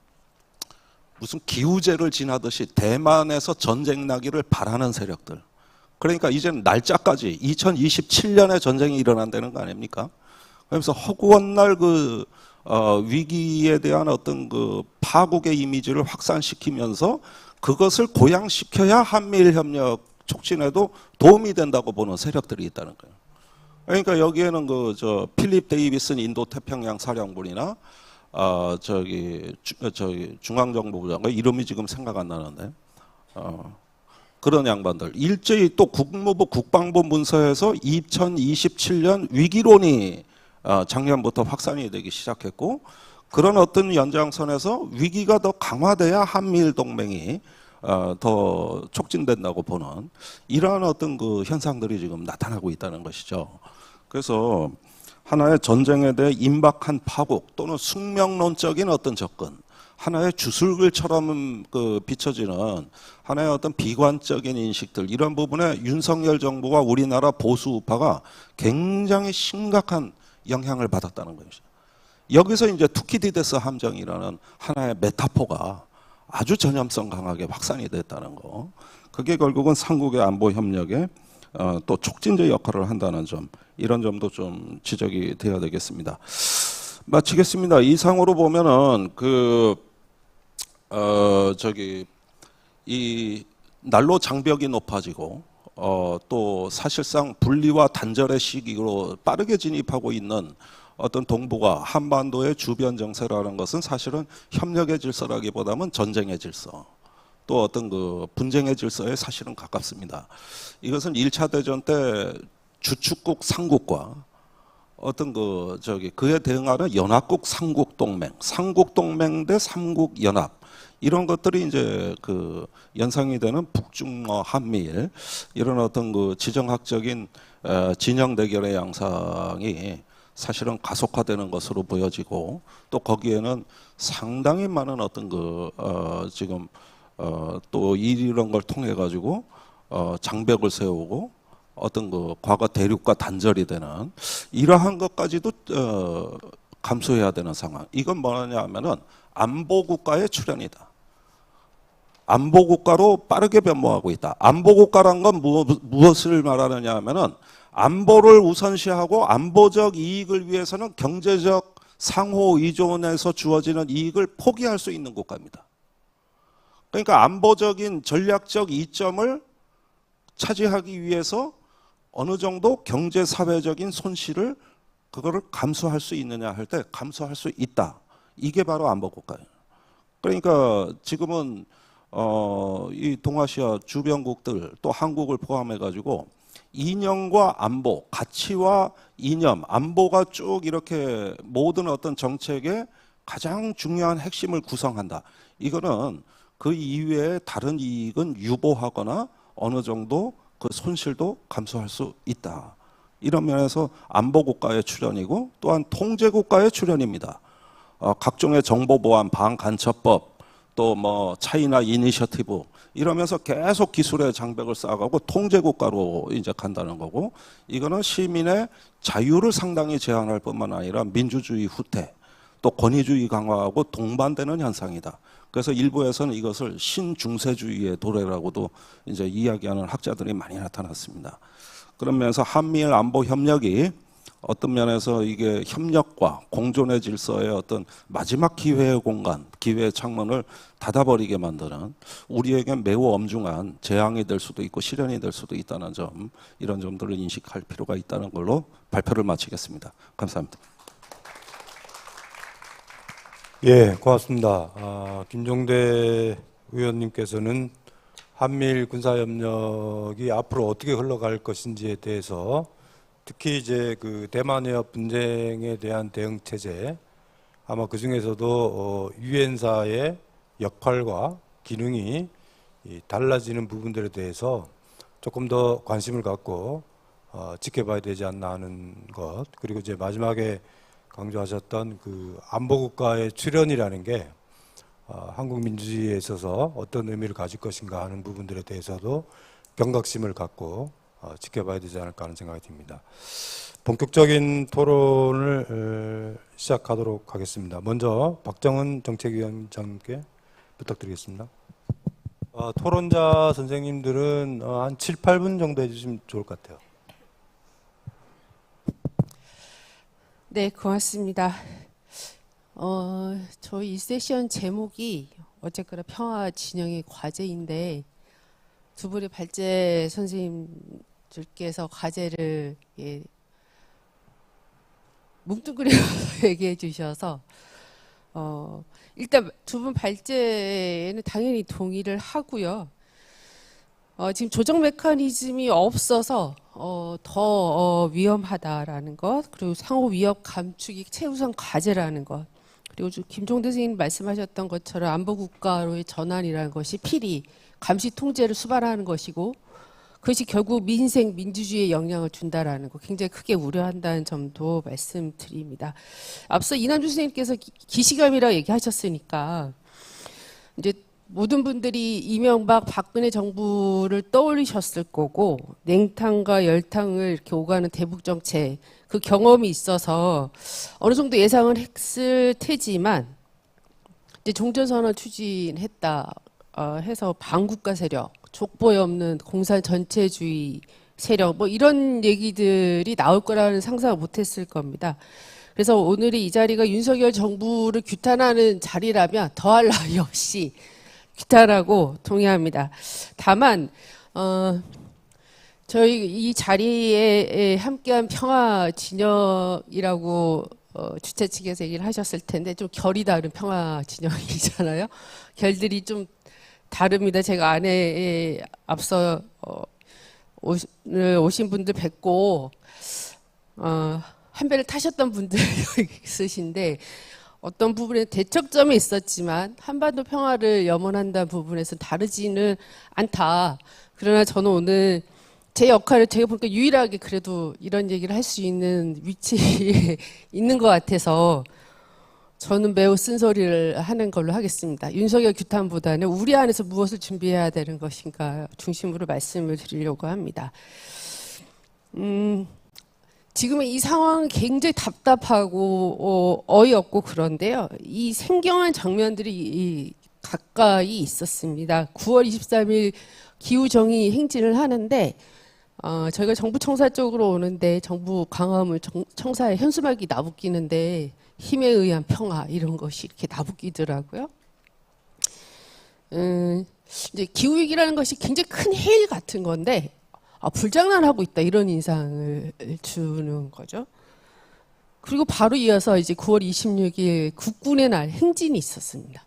무슨 기우제를 지나듯이 대만에서 전쟁 나기를 바라는 세력들 그러니까 이제는 날짜까지 2027년에 전쟁이 일어난다는 거 아닙니까? 그래서 허구한 날 위기에 대한 어떤 그 파국의 이미지를 확산시키면서 그것을 고양시켜야 한미일 협력 촉진에도 도움이 된다고 보는 세력들이 있다는 거예요. 그러니까 여기에는 그 저 필립 데이비슨 인도 태평양 사령부이나 저기 중앙정보부 장관 이름이 지금 생각 안 나는데 그런 양반들 일제히 또 국무부 국방부 문서에서 2027년 위기론이 작년부터 확산이 되기 시작했고 그런 어떤 연장선에서 위기가 더 강화돼야 한미일 동맹이 더 촉진된다고 보는 이러한 어떤 그 현상들이 지금 나타나고 있다는 것이죠. 그래서 하나의 전쟁에 대해 임박한 파국 또는 숙명론적인 어떤 접근, 하나의 주술글처럼 그 비춰지는 하나의 어떤 비관적인 인식들 이런 부분에 윤석열 정부가 우리나라 보수 우파가 굉장히 심각한 영향을 받았다는 것이죠. 여기서 이제 투키디데스 함정이라는 하나의 메타포가 아주 전염성 강하게 확산이 됐다는 거. 그게 결국은 삼국의 안보 협력에 또 촉진제 역할을 한다는 점, 이런 점도 좀 지적이 돼야 되겠습니다. 마치겠습니다. 이상으로 보면은 이 날로 장벽이 높아지고 또 사실상 분리와 단절의 시기로 빠르게 진입하고 있는 어떤 동북아 한반도의 주변 정세라는 것은 사실은 협력의 질서라기보다는 전쟁의 질서 또 어떤 그 분쟁의 질서에 사실은 가깝습니다. 이것은 1차 대전 때 주축국 삼국과 어떤 그에 대응하는 연합국 삼국 동맹 대 삼국 연합 이런 것들이 이제 그 연상이 되는 북중러 한미일 이런 어떤 그 지정학적인 진영 대결의 양상이 사실은 가속화되는 것으로 보여지고 또 거기에는 상당히 많은 어떤 지금 또 이런 걸 통해 가지고 장벽을 세우고 어떤 그 과거 대륙과 단절이 되는 이러한 것까지도 감수해야 되는 상황. 이건 뭐냐 하면은 안보 국가의 출현이다. 안보 국가로 빠르게 변모하고 있다. 안보 국가란 건 무엇을 말하느냐 하면은 안보를 우선시하고 안보적 이익을 위해서는 경제적 상호 의존에서 주어지는 이익을 포기할 수 있는 국가입니다. 그러니까 안보적인 전략적 이점을 차지하기 위해서 어느 정도 경제 사회적인 손실을 그거를 감수할 수 있느냐 할 때 감수할 수 있다. 이게 바로 안보 국가예요. 그러니까 지금은 이 동아시아 주변국들 또 한국을 포함해 가지고 이념과 안보, 가치와 이념, 안보가 쭉 이렇게 모든 어떤 정책의 가장 중요한 핵심을 구성한다. 이거는 그 이외에 다른 이익은 유보하거나 어느 정도 그 손실도 감수할 수 있다. 이런 면에서 안보국가의 출현이고 또한 통제국가의 출현입니다. 각종의 정보보안, 반간첩법, 또 뭐 차이나 이니셔티브 이러면서 계속 기술의 장벽을 쌓아가고 통제국가로 이제 간다는 거고 이거는 시민의 자유를 상당히 제한할 뿐만 아니라 민주주의 후퇴 또 권위주의 강화하고 동반되는 현상이다. 그래서 일부에서는 이것을 신중세주의의 도래라고도 이제 이야기하는 학자들이 많이 나타났습니다. 그런 면에서 한미일 안보 협력이 어떤 면에서 이게 협력과 공존의 질서의 어떤 마지막 기회의 공간, 기회의 창문을 닫아버리게 만드는 우리에게 매우 엄중한 재앙이 될 수도 있고 실현이 될 수도 있다는 점, 이런 점들을 인식할 필요가 있다는 걸로 발표를 마치겠습니다. 감사합니다. 예, 고맙습니다. 김종대 의원님께서는 한미일 군사협력이 앞으로 어떻게 흘러갈 것인지에 대해서 특히 이제 그 대만 해협 분쟁에 대한 대응 체제 아마 그 중에서도 유엔사의 역할과 기능이 달라지는 부분들에 대해서 조금 더 관심을 갖고 지켜봐야 되지 않나 하는 것 그리고 이제 마지막에 강조하셨던 그 안보국가의 출현이라는 게 한국 민주주의에 있어서 어떤 의미를 가질 것인가 하는 부분들에 대해서도 경각심을 갖고 지켜봐야 되지 않을까 하는 생각이 듭니다. 본격적인 토론을 시작하도록 하겠습니다. 먼저 박정은 정책위원장님께 부탁드리겠습니다. 토론자 선생님들은 한 7, 8분 정도 해주시면 좋을 것 같아요. 네, 고맙습니다. 저희 이 세션 제목이 어쨌거나 평화 진영의 과제인데 두 분의 발제 선생님들께서 과제를 뭉뚱그려서 얘기해 주셔서 일단 두 분 발제에는 당연히 동의를 하고요. 지금 조정 메커니즘이 없어서 더 위험하다라는 것, 그리고 상호 위협 감축이 최우선 과제라는 것, 그리고 김종대 선생님 말씀하셨던 것처럼 안보 국가로의 전환이라는 것이 필히 감시 통제를 수반하는 것이고, 그것이 결국 민생 민주주의에 영향을 준다라는 거 굉장히 크게 우려한다는 점도 말씀드립니다. 앞서 이남주 선생님께서 기시감이라고 얘기하셨으니까 이제 모든 분들이 이명박 박근혜 정부를 떠올리셨을 거고, 냉탕과 열탕을 이렇게 오가는 대북 정책, 그 경험이 있어서 어느 정도 예상은 했을 테지만, 이제 종전선언 추진했다 해서 반국가 세력, 족보에 없는 공산 전체주의 세력, 뭐 이런 얘기들이 나올 거라는 상상을 못했을 겁니다. 그래서 오늘의 이 자리가 윤석열 정부를 규탄하는 자리라면 더할 나위 없이 규탄하고 동의합니다. 다만 저희 이 자리에 함께한 평화 진영이라고 주최 측에서 얘기를 하셨을 텐데, 좀 결이 다른 평화 진영이잖아요. 결들이 좀 다릅니다. 제가 안에 앞서 오늘 오신 분들 뵙고 한 배를 타셨던 분들 있으신데, 어떤 부분에 대척점이 있었지만 한반도 평화를 염원한다는 부분에서 다르지는 않다. 그러나 저는 오늘 제 역할을 제가 보니까 유일하게 그래도 이런 얘기를 할 수 있는 위치에 있는 것 같아서 저는 매우 쓴소리를 하는 걸로 하겠습니다. 윤석열 규탄보다는 우리 안에서 무엇을 준비해야 되는 것인가 중심으로 말씀을 드리려고 합니다. 지금의 이 상황은 굉장히 답답하고 어이없고 그런데요. 이 생경한 장면들이 가까이 있었습니다. 9월 23일 기후정의 행진을 하는데 저희가 정부 청사 쪽으로 오는데 정부 광화문 청사에 현수막이 나부끼는데 힘에 의한 평화 이런 것이 이렇게 나부끼더라고요. 이제 기후위기라는 것이 굉장히 큰 해일 같은 건데 불장난하고 있다 이런 인상을 주는 거죠. 그리고 바로 이어서 이제 9월 26일 국군의 날 행진이 있었습니다.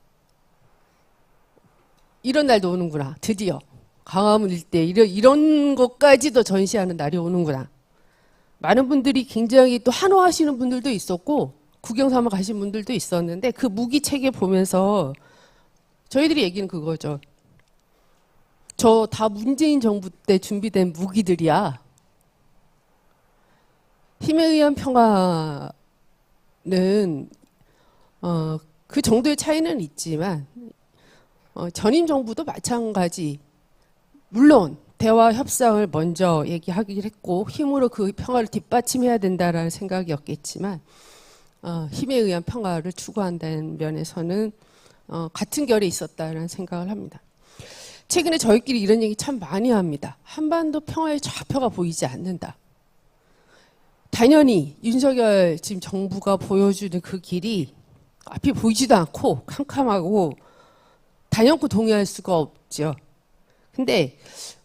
이런 날도 오는구나. 드디어 광화문 일대 이런 것까지도 전시하는 날이 오는구나. 많은 분들이 굉장히 또 환호하시는 분들도 있었고 구경 삼아 가신 분들도 있었는데, 그 무기 체계 보면서 저희들이 얘기는 그거죠. 저 다 문재인 정부 때 준비된 무기들이야. 힘에 의한 평화는 그 정도의 차이는 있지만 전임 정부도 마찬가지. 물론 대화 협상을 먼저 얘기하기로 했고 힘으로 그 평화를 뒷받침해야 된다라는 생각이었겠지만 힘에 의한 평화를 추구한다는 면에서는 같은 결에 있었다는 생각을 합니다. 최근에 저희끼리 이런 얘기 참 많이 합니다. 한반도 평화의 좌표가 보이지 않는다. 당연히 윤석열 지금 정부가 보여주는 그 길이 앞이 보이지도 않고 캄캄하고 단연코 동의할 수가 없죠. 근데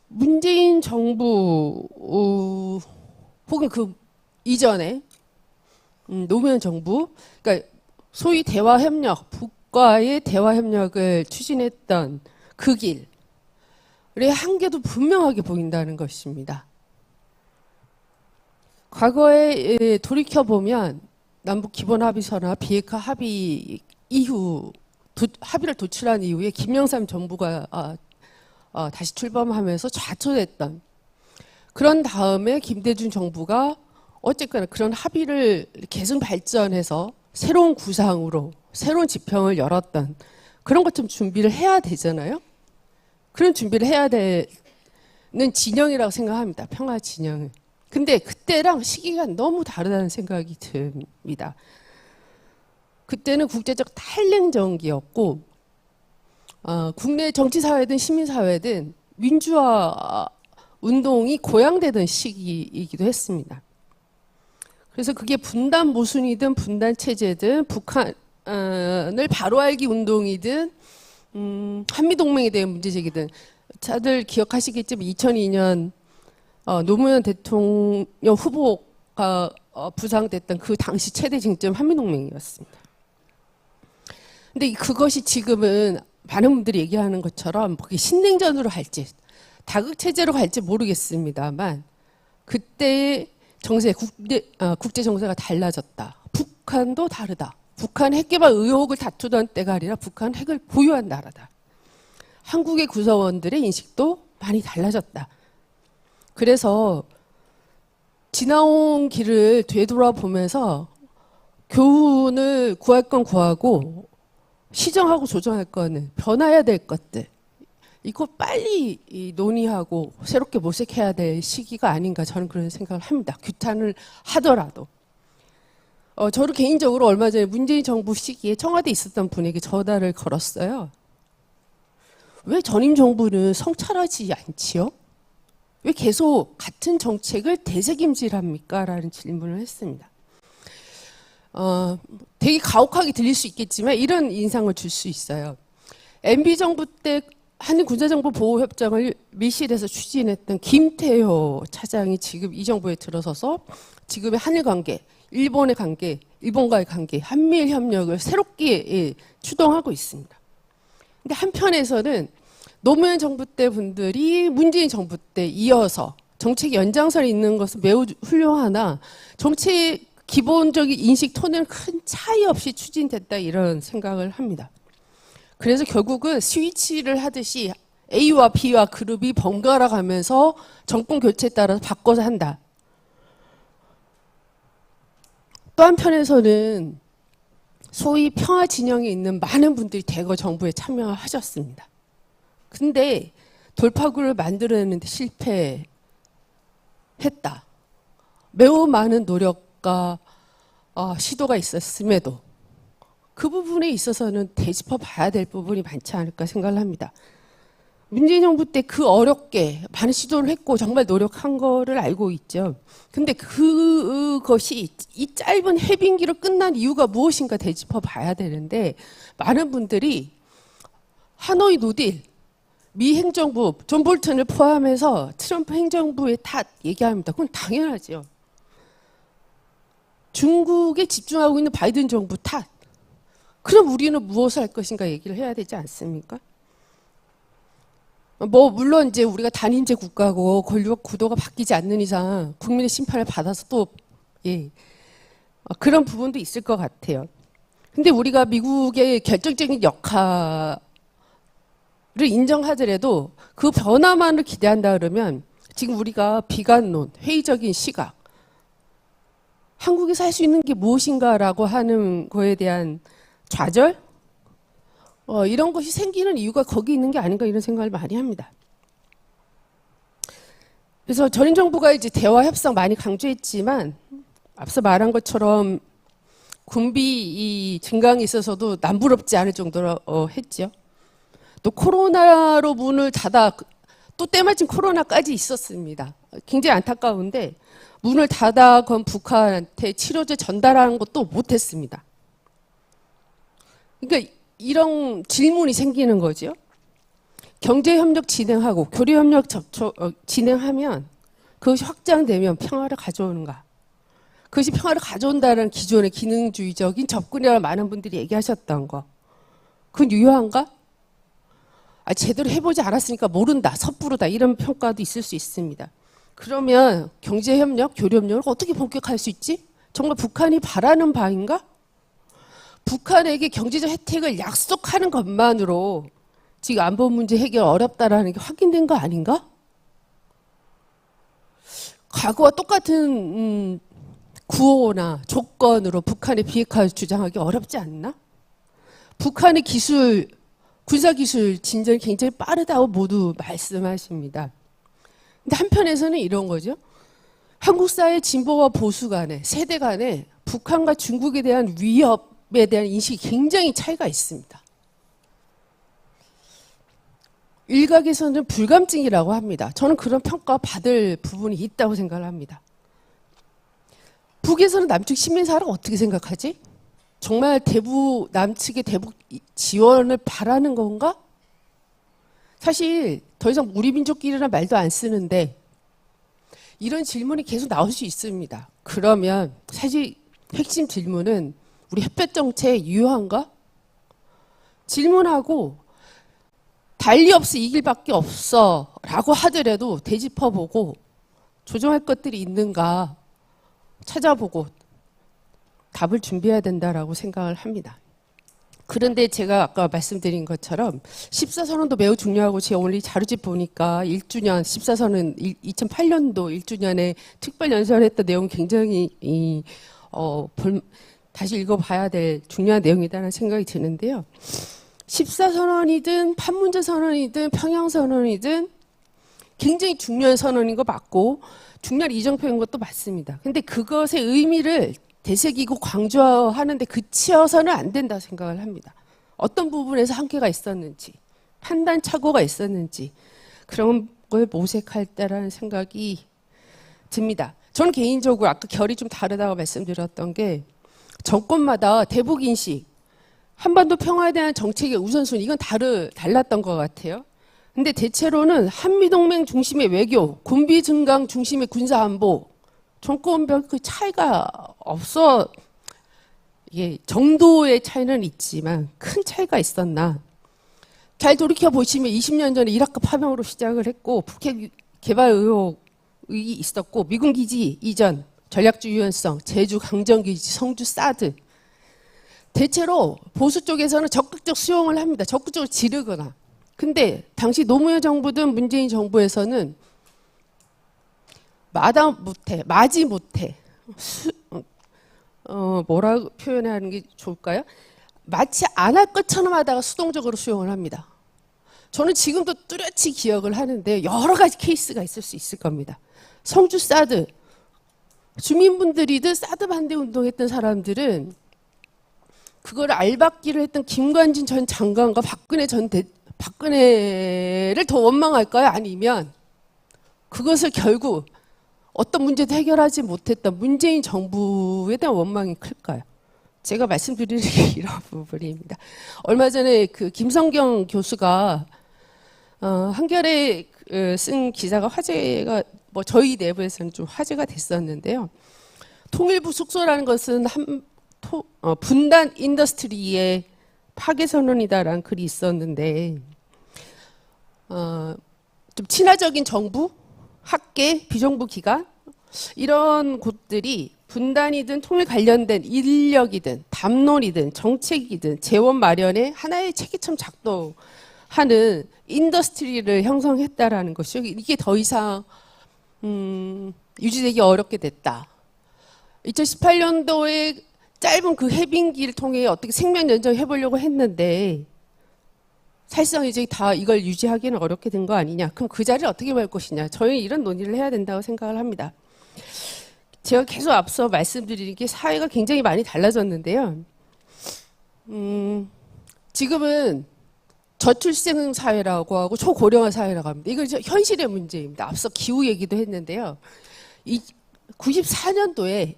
문재인 정부 혹은 그 이전에 노무현 정부, 그러니까 소위 대화협력, 북과의 대화협력을 추진했던 그 길의 한계도 분명하게 보인다는 것입니다. 과거에 돌이켜보면 남북 기본합의서나 비핵화 합의 이후 합의를 도출한 이후에 김영삼 정부가 다시 출범하면서 좌초됐던, 그런 다음에 김대중 정부가 어쨌거나 그런 합의를 계속 발전해서 새로운 구상으로 새로운 지평을 열었던 그런 것 좀 준비를 해야 되잖아요. 그런 준비를 해야 되는 진영이라고 생각합니다. 평화 진영을. 근데 그때랑 시기가 너무 다르다는 생각이 듭니다. 그때는 국제적 탈냉정기였고 국내 정치사회든 시민사회든 민주화 운동이 고양되던 시기이기도 했습니다. 그래서 그게 분단 모순이든 분단 체제든 북한을 바로 알기 운동이든 한미동맹에 대한 문제제기든 다들 기억하시겠지만 2002년 노무현 대통령 후보가 부상됐던 그 당시 최대 쟁점 한미동맹이었습니다. 근데 그것이 지금은 많은 분들이 얘기하는 것처럼 그게 신냉전으로 갈지 다극체제로 갈지 모르겠습니다만 그때의 정세, 국제 정세가 달라졌다. 북한도 다르다. 북한 핵개발 의혹을 다투던 때가 아니라 북한 핵을 보유한 나라다. 한국의 구성원들의 인식도 많이 달라졌다. 그래서 지나온 길을 되돌아보면서 교훈을 구할 건 구하고 시정하고 조정할 거는 변화해야 될 것들 이거 빨리 논의하고 새롭게 모색해야 될 시기가 아닌가 저는 그런 생각을 합니다. 규탄을 하더라도 저를 개인적으로 얼마 전에 문재인 정부 시기에 청와대에 있었던 분에게 전화를 걸었어요. 왜 전임 정부는 성찰하지 않지요? 왜 계속 같은 정책을 되새김질합니까? 라는 질문을 했습니다. 되게 가혹하게 들릴 수 있겠지만 이런 인상을 줄 수 있어요. MB정부 때 한일군사정보보호협정을 밀실에서 추진했던 김태효 차장이 지금 이 정부에 들어서서 지금의 한일 관계, 일본의 관계, 일본과의 관계, 한미일 협력을 새롭게 추동하고 있습니다. 근데 한편에서는 노무현 정부 때 분들이 문재인 정부 때 이어서 정책 연장선에 있는 것은 매우 훌륭하나 정책 기본적인 인식 톤은 큰 차이 없이 추진됐다 이런 생각을 합니다. 그래서 결국은 스위치를 하듯이 A와 B와 그룹이 번갈아 가면서 정권 교체에 따라서 바꿔서 한다. 또 한편에서는 소위 평화 진영에 있는 많은 분들이 대거 정부에 참여하셨습니다. 근데 돌파구를 만들어내는데 실패했다. 매우 많은 노력과 시도가 있었음에도 그 부분에 있어서는 되짚어 봐야 될 부분이 많지 않을까 생각을 합니다. 문재인 정부 때 그 어렵게 많은 시도를 했고 정말 노력한 거를 알고 있죠. 근데 그것이 이 짧은 해빙기로 끝난 이유가 무엇인가 되짚어 봐야 되는데 많은 분들이 하노이 노딜, 미 행정부, 존 볼턴을 포함해서 트럼프 행정부의 탓 얘기합니다. 그건 당연하죠. 중국에 집중하고 있는 바이든 정부 탓. 그럼 우리는 무엇을 할 것인가 얘기를 해야 되지 않습니까? 물론 이제 우리가 단인제 국가고 권력 구도가 바뀌지 않는 이상 국민의 심판을 받아서 또 그런 부분도 있을 것 같아요. 근데 우리가 미국의 결정적인 역할을 인정하더라도 그 변화만을 기대한다 그러면 지금 우리가 비관론, 회의적인 시각, 한국에서 할 수 있는 게 무엇인가라고 하는 거에 대한 좌절? 이런 것이 생기는 이유가 거기 있는 게 아닌가 이런 생각을 많이 합니다. 그래서 전임 정부가 이제 대화 협상 많이 강조했지만 앞서 말한 것처럼 군비 증강에 있어서도 남부럽지 않을 정도로 했죠. 또 코로나로 문을 닫아 또 때마침 코로나까지 있었습니다. 굉장히 안타까운데 문을 닫아 건 북한한테 치료제 전달하는 것도 못했습니다. 그러니까 이런 질문이 생기는 거죠. 경제협력 진행하고 교류협력 진행하면 그것이 확장되면 평화를 가져오는가? 그것이 평화를 가져온다는 기존의 기능주의적인 접근이라고 많은 분들이 얘기하셨던 거. 그건 유효한가? 제대로 해보지 않았으니까 모른다, 섣부르다 이런 평가도 있을 수 있습니다. 그러면 경제협력, 교류협력을 어떻게 본격화할 수 있지? 정말 북한이 바라는 바인가? 북한에게 경제적 혜택을 약속하는 것만으로 지금 안보 문제 해결 어렵다라는 게 확인된 거 아닌가? 과거와 똑같은 구호나 조건으로 북한의 비핵화를 주장하기 어렵지 않나? 북한의 기술, 군사기술 진전이 굉장히 빠르다고 모두 말씀하십니다. 근데 한편에서는 이런 거죠. 한국 사회 진보와 보수 간에, 세대 간에 북한과 중국에 대한 위협에 대한 인식이 굉장히 차이가 있습니다. 일각에서는 불감증이라고 합니다. 저는 그런 평가 받을 부분이 있다고 생각을 합니다. 북에서는 남측 시민사회를 어떻게 생각하지? 정말 남측의 대북 지원을 바라는 건가? 사실 더 이상 우리 민족끼리란 말도 안 쓰는데 이런 질문이 계속 나올 수 있습니다. 그러면 사실 핵심 질문은 우리 햇볕 정책 유효한가? 질문하고 달리 없어 이 길밖에 없어 라고 하더라도 되짚어보고 조정할 것들이 있는가 찾아보고 답을 준비해야 된다라고 생각을 합니다. 그런데 제가 아까 말씀드린 것처럼 14선언도 매우 중요하고 제가 오늘 이 자료집 보니까 1주년 14선언 2008년도 1주년에 특별 연설했던 내용 굉장히 다시 읽어봐야 될 중요한 내용이다라는 생각이 드는데요. 14선언이든 판문점 선언이든 평양 선언이든 굉장히 중요한 선언인 거 맞고 중요한 이정표인 것도 맞습니다. 근데 그것의 의미를 되새기고 강조하는데 그치어서는 안 된다 생각을 합니다. 어떤 부분에서 한계가 있었는지, 판단 착오가 있었는지 그런 걸 모색할 때라는 생각이 듭니다. 저는 개인적으로 아까 결이 좀 다르다고 말씀드렸던 게 정권마다 대북 인식, 한반도 평화에 대한 정책의 우선순위 이건 달랐던 것 같아요. 근데 대체로는 한미동맹 중심의 외교, 군비 증강 중심의 군사안보 정권별 그 차이가 없어. 이게 정도의 차이는 있지만 큰 차이가 있었나. 잘 돌이켜 보시면 20년 전에 이라크 파병으로 시작을 했고 북핵 개발 의혹이 있었고 미군 기지 이전, 전략적 유연성, 제주 강정기지, 성주 사드. 대체로 보수 쪽에서는 적극적 수용을 합니다. 적극적으로 지르거나. 근데 당시 노무현 정부든 문재인 정부에서는 마지 못해. 뭐라고 표현하는 게 좋을까요? 마치 안 할 것처럼 하다가 수동적으로 수용을 합니다. 저는 지금도 뚜렷이 기억을 하는데 여러 가지 케이스가 있을 수 있을 겁니다. 성주 사드. 주민분들이든 사드 반대 운동했던 사람들은 그걸 알박기를 했던 김관진 전 장관과 박근혜를 더 원망할까요? 아니면 그것을 결국 어떤 문제도 해결하지 못했던 문재인 정부에 대한 원망이 클까요? 제가 말씀드리는 게 이런 부분입니다. 얼마 전에 그 김성경 교수가 한겨레 쓴 기사가 화제가 저희 내부에서는 좀 화제가 됐었는데요. 통일부 숙소라는 것은 분단 인더스트리의 파괴 선언이다라는 글이 있었는데 좀 친화적인 정부, 학계, 비정부 기관 이런 곳들이 분단이든 통일 관련된 인력이든 담론이든 정책이든 재원 마련에 하나의 체계처럼 작동하는 인더스트리를 형성했다라는 것이 이게 더 이상 유지되기 어렵게 됐다. 2018년도에 짧은 그 해빙기를 통해 어떻게 생명 연장해 보려고 했는데 사실상 이제 다 이걸 유지하기는 어렵게 된 거 아니냐. 그럼 그 자리를 어떻게 볼 것이냐. 저희는 이런 논의를 해야 된다고 생각을 합니다. 제가 계속 앞서 말씀드리는 게 사회가 굉장히 많이 달라졌는데요. 지금은 저출생 사회라고 하고 초고령화 사회라고 합니다. 이건 현실의 문제입니다. 앞서 기후 얘기도 했는데요. 94년도에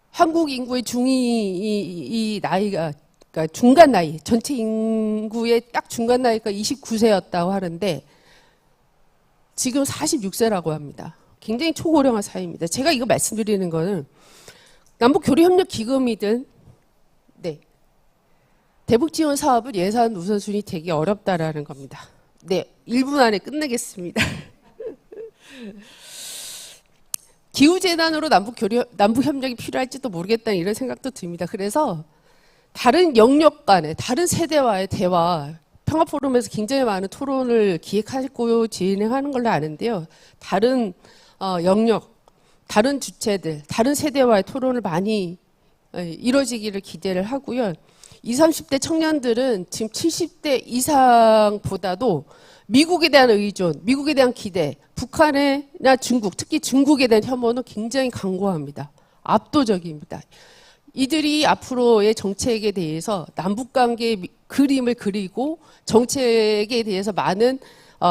한국 인구의 이 나이가 그러니까 중간 나이, 전체 인구의 딱 중간 나이가 29세였다고 하는데 지금 46세라고 합니다. 굉장히 초고령화 사회입니다. 제가 이거 말씀드리는 거는 남북교류협력기금이든 네, 대북 지원 사업은 예산 우선순위 되기 어렵다라는 겁니다. 네, 1분 안에 끝내겠습니다. 기후재난으로 남북협력이 필요할지도 모르겠다는 이런 생각도 듭니다. 그래서 다른 영역 간의 다른 세대와의 대화, 평화포럼에서 굉장히 많은 토론을 기획하고 진행하는 걸로 아는데요. 다른 영역, 다른 주체들, 다른 세대와의 토론을 많이 이루어지기를 기대를 하고요. 20, 30대 청년들은 지금 70대 이상보다도 미국에 대한 의존, 미국에 대한 기대, 북한이나 중국, 특히 중국에 대한 혐오는 굉장히 강고합니다. 압도적입니다. 이들이 앞으로의 정책에 대해서 남북관계의 그림을 그리고 정책에 대해서 많은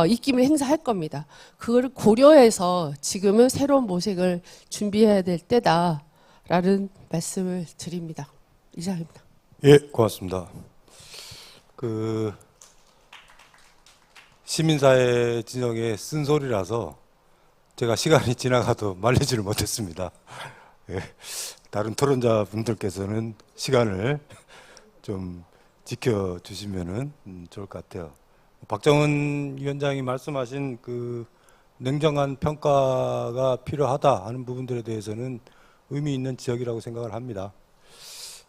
입김을 행사할 겁니다. 그걸 고려해서 지금은 새로운 모색을 준비해야 될 때다라는 말씀을 드립니다. 이상입니다. 예, 고맙습니다. 시민사회 진영의 쓴소리라서 제가 시간이 지나가도 말리지를 못했습니다. 예, 다른 토론자 분들께서는 시간을 좀 지켜주시면은 좋을 것 같아요. 박정은 위원장이 말씀하신 그 냉정한 평가가 필요하다 하는 부분들에 대해서는 의미 있는 지적이라고 생각을 합니다.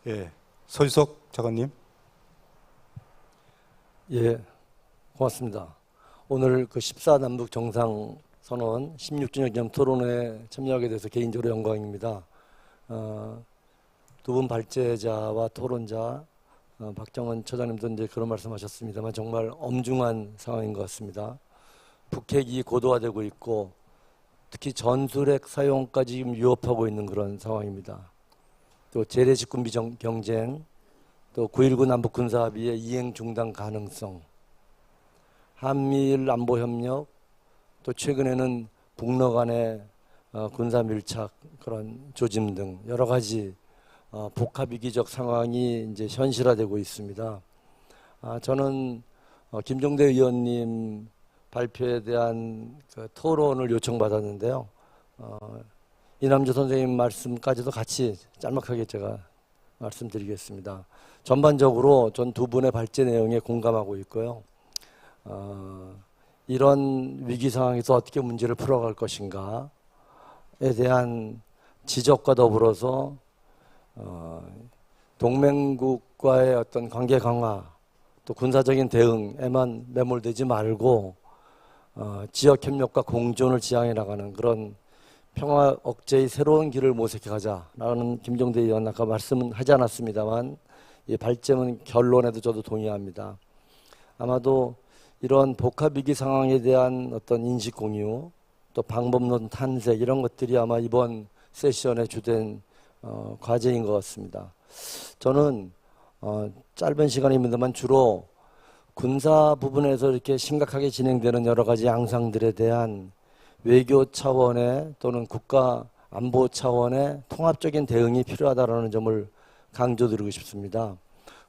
예, 서유석 차관님. 예, 고맙습니다. 오늘 그 14남북 정상선언 16주년 기념 토론회에 참여하게 돼서 개인적으로 영광입니다. 두 분 발제자와 토론자, 박정은 처장님도 이제 그런 말씀하셨습니다만 정말 엄중한 상황인 것 같습니다. 북핵이 고도화되고 있고 특히 전술핵 사용까지 지금 위협하고 있는 그런 상황입니다. 또 재래식군비 경쟁, 또 9.19 남북 군사합의의 이행 중단 가능성, 한미일 안보 협력, 또 최근에는 북러 간의 군사 밀착 그런 조짐 등 여러 가지 복합 위기적 상황이 이제 현실화되고 있습니다. 저는 김종대 의원님 발표에 대한 그 토론을 요청받았는데요. 이남주 선생님 말씀까지도 같이 짤막하게 제가 말씀드리겠습니다. 전반적으로 전 두 분의 발제 내용에 공감하고 있고요. 이런 위기 상황에서 어떻게 문제를 풀어갈 것인가에 대한 지적과 더불어서 동맹국과의 어떤 관계 강화, 또 군사적인 대응에만 매몰되지 말고 지역 협력과 공존을 지향해 나가는 그런 평화 억제의 새로운 길을 모색해 가자라는 김종대 의원 아까 말씀은 하지 않았습니다만 이 발제문 결론에도 저도 동의합니다. 아마도 이런 복합 위기 상황에 대한 어떤 인식 공유, 또 방법론 탐색 이런 것들이 아마 이번 세션의 주된 과제인 것 같습니다. 저는 짧은 시간입니다만 주로 군사 부분에서 이렇게 심각하게 진행되는 여러 가지 양상들에 대한 외교 차원의 또는 국가 안보 차원의 통합적인 대응이 필요하다는 점을 강조드리고 싶습니다.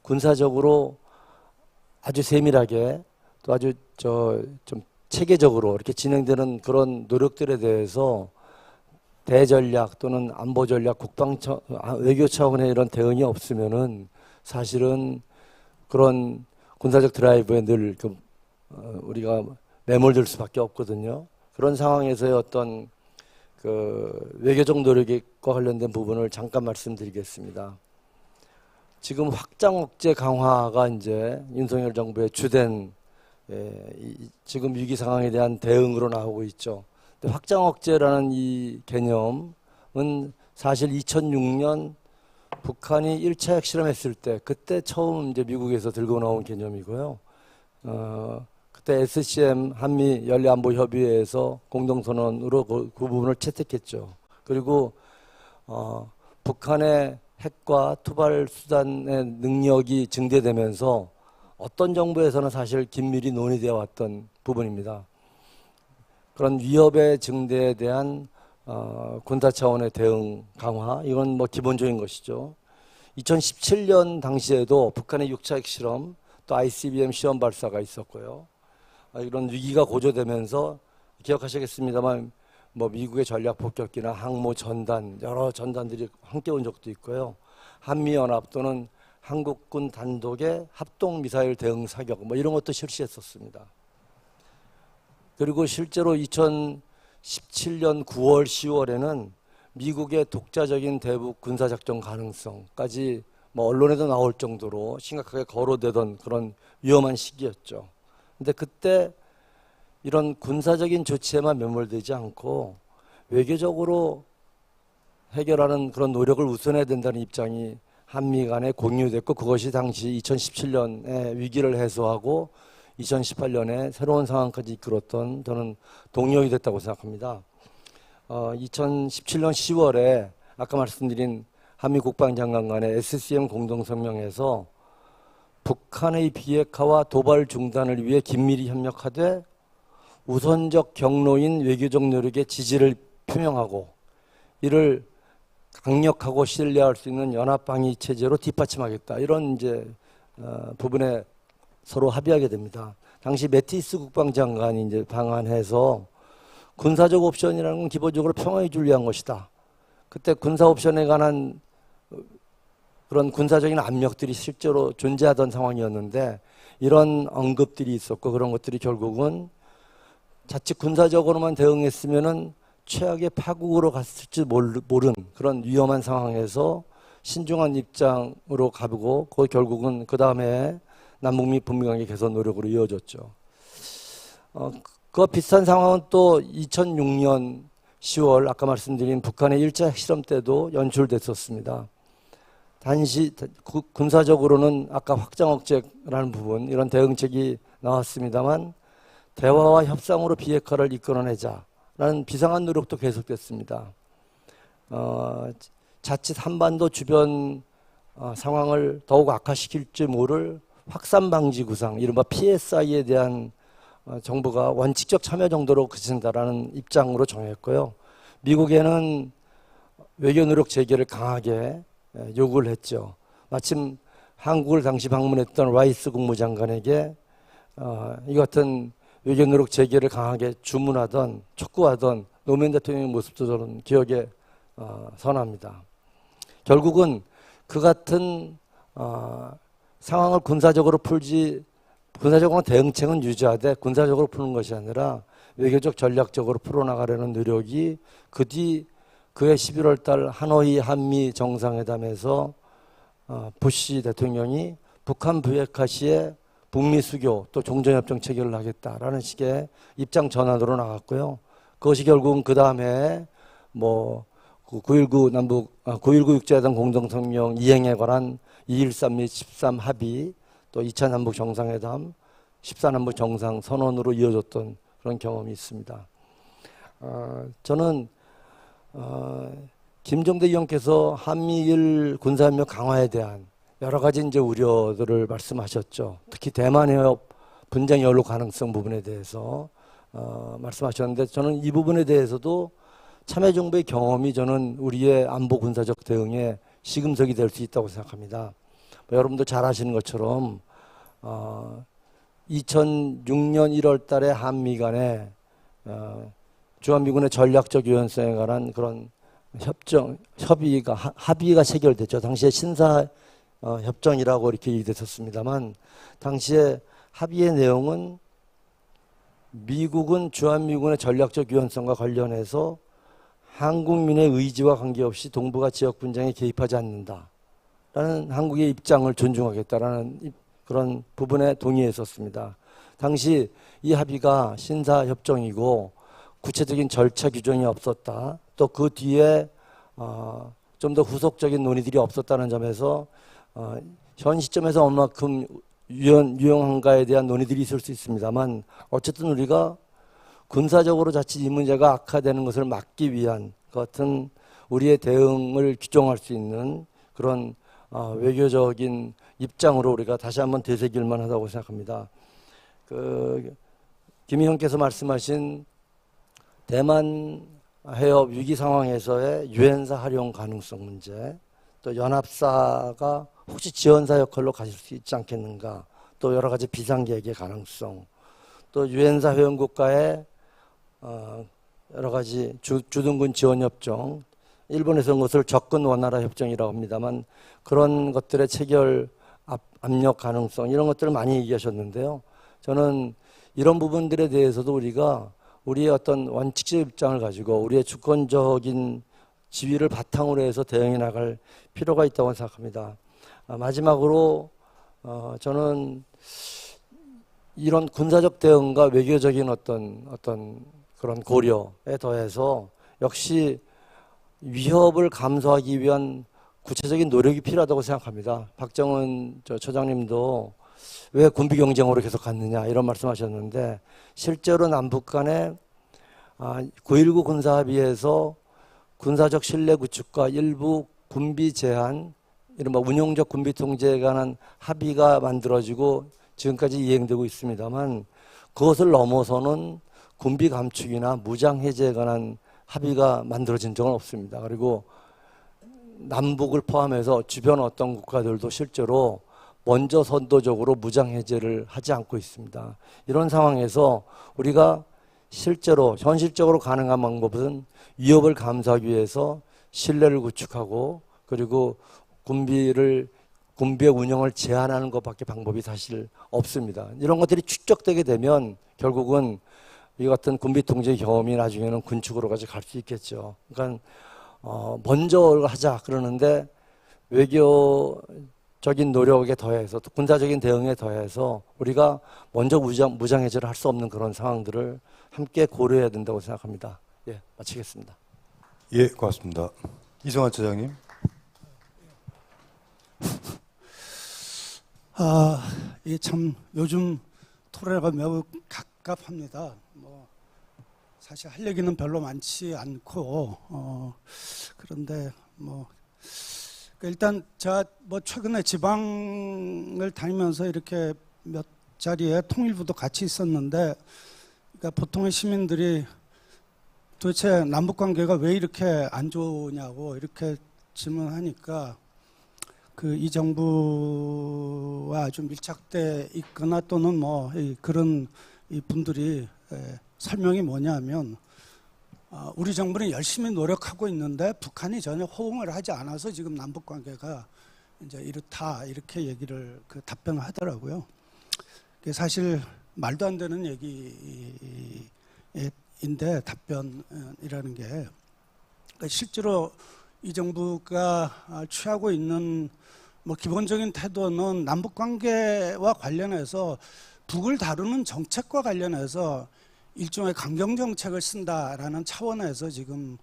군사적으로 아주 세밀하게 또 아주 좀 체계적으로 이렇게 진행되는 그런 노력들에 대해서 대전략 또는 안보 전략, 외교 차원의 이런 대응이 없으면은 사실은 그런 군사적 드라이브에 늘 우리가 매몰될 수밖에 없거든요. 그런 상황에서의 어떤 그 외교적 노력과 관련된 부분을 잠깐 말씀드리겠습니다. 지금 확장 억제 강화가 이제 윤석열 정부의 주된 지금 위기 상황에 대한 대응으로 나오고 있죠. 근데 확장 억제라는 이 개념은 사실 2006년 북한이 1차 핵실험했을 때 그때 처음 이제 미국에서 들고 나온 개념이고요. 그때 SCM 한미 연례안보협의회에서 공동선언으로 그 부분을 채택했죠. 그리고 북한의 핵과 투발 수단의 능력이 증대되면서 어떤 정부에서는 사실 긴밀히 논의되어 왔던 부분입니다. 그런 위협의 증대에 대한 군사 차원의 대응 강화, 이건 뭐 기본적인 것이죠. 2017년 당시에도 북한의 6차 핵실험, 또 ICBM 시험 발사가 있었고요. 이런 위기가 고조되면서 기억하시겠습니다만 뭐 미국의 전략 폭격기나 항모 전단, 여러 전단들이 함께 온 적도 있고요. 한미연합 또는 한국군 단독의 합동 미사일 대응 사격 뭐 이런 것도 실시했었습니다. 그리고 실제로 2017년 9월, 10월에는 미국의 독자적인 대북 군사작전 가능성까지 뭐 언론에도 나올 정도로 심각하게 거론되던 그런 위험한 시기였죠. 근데 그때 이런 군사적인 조치에만 매몰되지 않고 외교적으로 해결하는 그런 노력을 우선해야 된다는 입장이 한미 간에 공유됐고 그것이 당시 2017년에 위기를 해소하고 2018년에 새로운 상황까지 이끌었던 저는 동력이 됐다고 생각합니다. 2017년 10월에 아까 말씀드린 한미 국방장관 간의 SCM 공동성명에서 북한의 비핵화와 도발 중단을 위해 긴밀히 협력하되 우선적 경로인 외교적 노력에 지지를 표명하고 이를 강력하고 신뢰할 수 있는 연합방위 체제로 뒷받침하겠다. 이런 이제 부분에 서로 합의하게 됩니다. 당시 매티스 국방장관이 이제 방한해서 군사적 옵션이라는 건 기본적으로 평화에 준리한 것이다. 그때 군사 옵션에 관한 그런 군사적인 압력들이 실제로 존재하던 상황이었는데 이런 언급들이 있었고 그런 것들이 결국은 자칫 군사적으로만 대응했으면은 최악의 파국으로 갔을지 모른 그런 위험한 상황에서 신중한 입장으로 가보고 그 결국은 그 다음에 남북미 북미관계 개선 노력으로 이어졌죠. 그 비슷한 상황은 또 2006년 10월 아까 말씀드린 북한의 1차 핵실험 때도 연출됐었습니다. 단시 군사적으로는 아까 확장 억제라는 부분 이런 대응책이 나왔습니다만 대화와 협상으로 비핵화를 이끌어내자라는 비상한 노력도 계속됐습니다. 자칫 한반도 주변 상황을 더욱 악화시킬지 모를 확산 방지 구상, 이른바 PSI에 대한 정부가 원칙적 참여 정도로 그친다라는 입장으로 정했고요. 미국에는 외교 노력 재개를 강하게 요구를 했죠. 마침 한국을 당시 방문했던 라이스 국무장관에게 이 같은 외교 노력 재개를 강하게 주문하던 촉구하던 노무현 대통령의 모습도 저는 기억에 선합니다. 결국은 그 같은 상황을 군사적으로 풀지, 군사적으로 대응책은 유지하되 군사적으로 푸는 것이 아니라 외교적 전략적으로 풀어나가려는 노력이 그해 11월 달 하노이 한미 정상회담에서 부시 대통령이 북한 비핵화 시에 북미 수교 또 종전협정 체결을 하겠다라는 식의 입장 전환으로 나갔고요. 그것이 결국은 그 다음에 뭐 9.19 육제회담 공동성명 이행에 관한 2.13 및 13 합의 또 2차 남북 정상회담 14 남북 정상 선언으로 이어졌던 그런 경험이 있습니다. 저는 김정대 위원께서 한미일 군사협력 강화에 대한 여러 가지 이제 우려들을 말씀하셨죠. 특히 대만 해협 분쟁 연루 가능성 부분에 대해서 말씀하셨는데 저는 이 부분에 대해서도 참여정부의 경험이 저는 우리의 안보 군사적 대응에 시금석이 될 수 있다고 생각합니다. 여러분도 잘 아시는 것처럼 2006년 1월 달에 한미 간에 주한미군의 전략적 유연성에 관한 그런 합의가 체결됐죠. 당시에 신사 협정이라고 이렇게 얘기됐었습니다만 당시에 합의의 내용은 미국은 주한미군의 전략적 유연성과 관련해서 한국민의 의지와 관계없이 동북아 지역 분쟁에 개입하지 않는다라는 한국의 입장을 존중하겠다라는 그런 부분에 동의했었습니다. 당시 이 합의가 신사협정이고 구체적인 절차 규정이 없었다. 또 그 뒤에 좀 더 후속적인 논의들이 없었다는 점에서 현 시점에서 얼마큼 유용한가에 대한 논의들이 있을 수 있습니다만 어쨌든 우리가 군사적으로 자칫 이 문제가 악화되는 것을 막기 위한 같은 우리의 대응을 규정할 수 있는 그런 외교적인 입장으로 우리가 다시 한번 되새길 만하다고 생각합니다. 김 의원께서 말씀하신 대만 해협 위기 상황에서의 유엔사 활용 가능성 문제, 또 연합사가 혹시 지원사 역할로 가실 수 있지 않겠는가, 또 여러 가지 비상계획의 가능성, 또 유엔사 회원국가의 여러 가지 주둔군 지원협정, 일본에서는 것을 접근 원활화 협정이라고 합니다만 그런 것들의 체결 압력 가능성 이런 것들을 많이 얘기하셨는데요. 저는 이런 부분들에 대해서도 우리가 우리의 어떤 원칙적 입장을 가지고 우리의 주권적인 지위를 바탕으로 해서 대응해 나갈 필요가 있다고 생각합니다. 마지막으로 저는 이런 군사적 대응과 외교적인 어떤 그런 고려에 더해서 역시 위협을 감소하기 위한 구체적인 노력이 필요하다고 생각합니다. 박정은 처장님도 왜 군비 경쟁으로 계속 갔느냐 이런 말씀하셨는데 실제로 남북 간에 9.19 군사합의에서 군사적 신뢰 구축과 일부 군비 제한, 이른바 운용적 군비 통제에 관한 합의가 만들어지고 지금까지 이행되고 있습니다만 그것을 넘어서는 군비 감축이나 무장 해제에 관한 합의가 만들어진 적은 없습니다. 그리고 남북을 포함해서 주변 어떤 국가들도 실제로 먼저 선도적으로 무장 해제를 하지 않고 있습니다. 이런 상황에서 우리가 실제로 현실적으로 가능한 방법은 위협을 감수하기 위해서 신뢰를 구축하고 그리고 군비의 운영을 제한하는 것밖에 방법이 사실 없습니다. 이런 것들이 축적되게 되면 결국은 이 같은 군비 통제 경험이 나중에는 군축으로 까지 갈 수 있겠죠. 그러니까 먼저 하자 그러는데 외교적인 노력에 더해서 또 군사적인 대응에 더해서 우리가 먼저 무장 해제를 할 수 없는 그런 상황들을 함께 고려해야 된다고 생각합니다. 예, 마치겠습니다. 예, 고맙습니다. 이성환 차장님. 이 참 요즘 토론회가 매우 갑갑합니다. 사실 할 얘기는 별로 많지 않고 그런데 일단 제가 최근에 지방을 다니면서 이렇게 몇 자리에 통일부도 같이 있었는데, 그러니까 보통의 시민들이 도대체 남북 관계가 왜 이렇게 안 좋냐고 이렇게 질문하니까 이 정부와 아주 밀착돼 있거나 또는 그런 이 분들이 설명이 뭐냐면 우리 정부는 열심히 노력하고 있는데 북한이 전혀 호응을 하지 않아서 지금 남북 관계가 이제 이렇다 이렇게 얘기를 답변을 하더라고요. 그게 사실 말도 안 되는 얘기인데 답변이라는 게 그러니까 실제로 이 정부가 취하고 있는 기본적인 태도는 남북 관계와 관련해서 북을 다루는 정책과 관련해서 일종의 강경 정책을 쓴다라는 차원에서 지금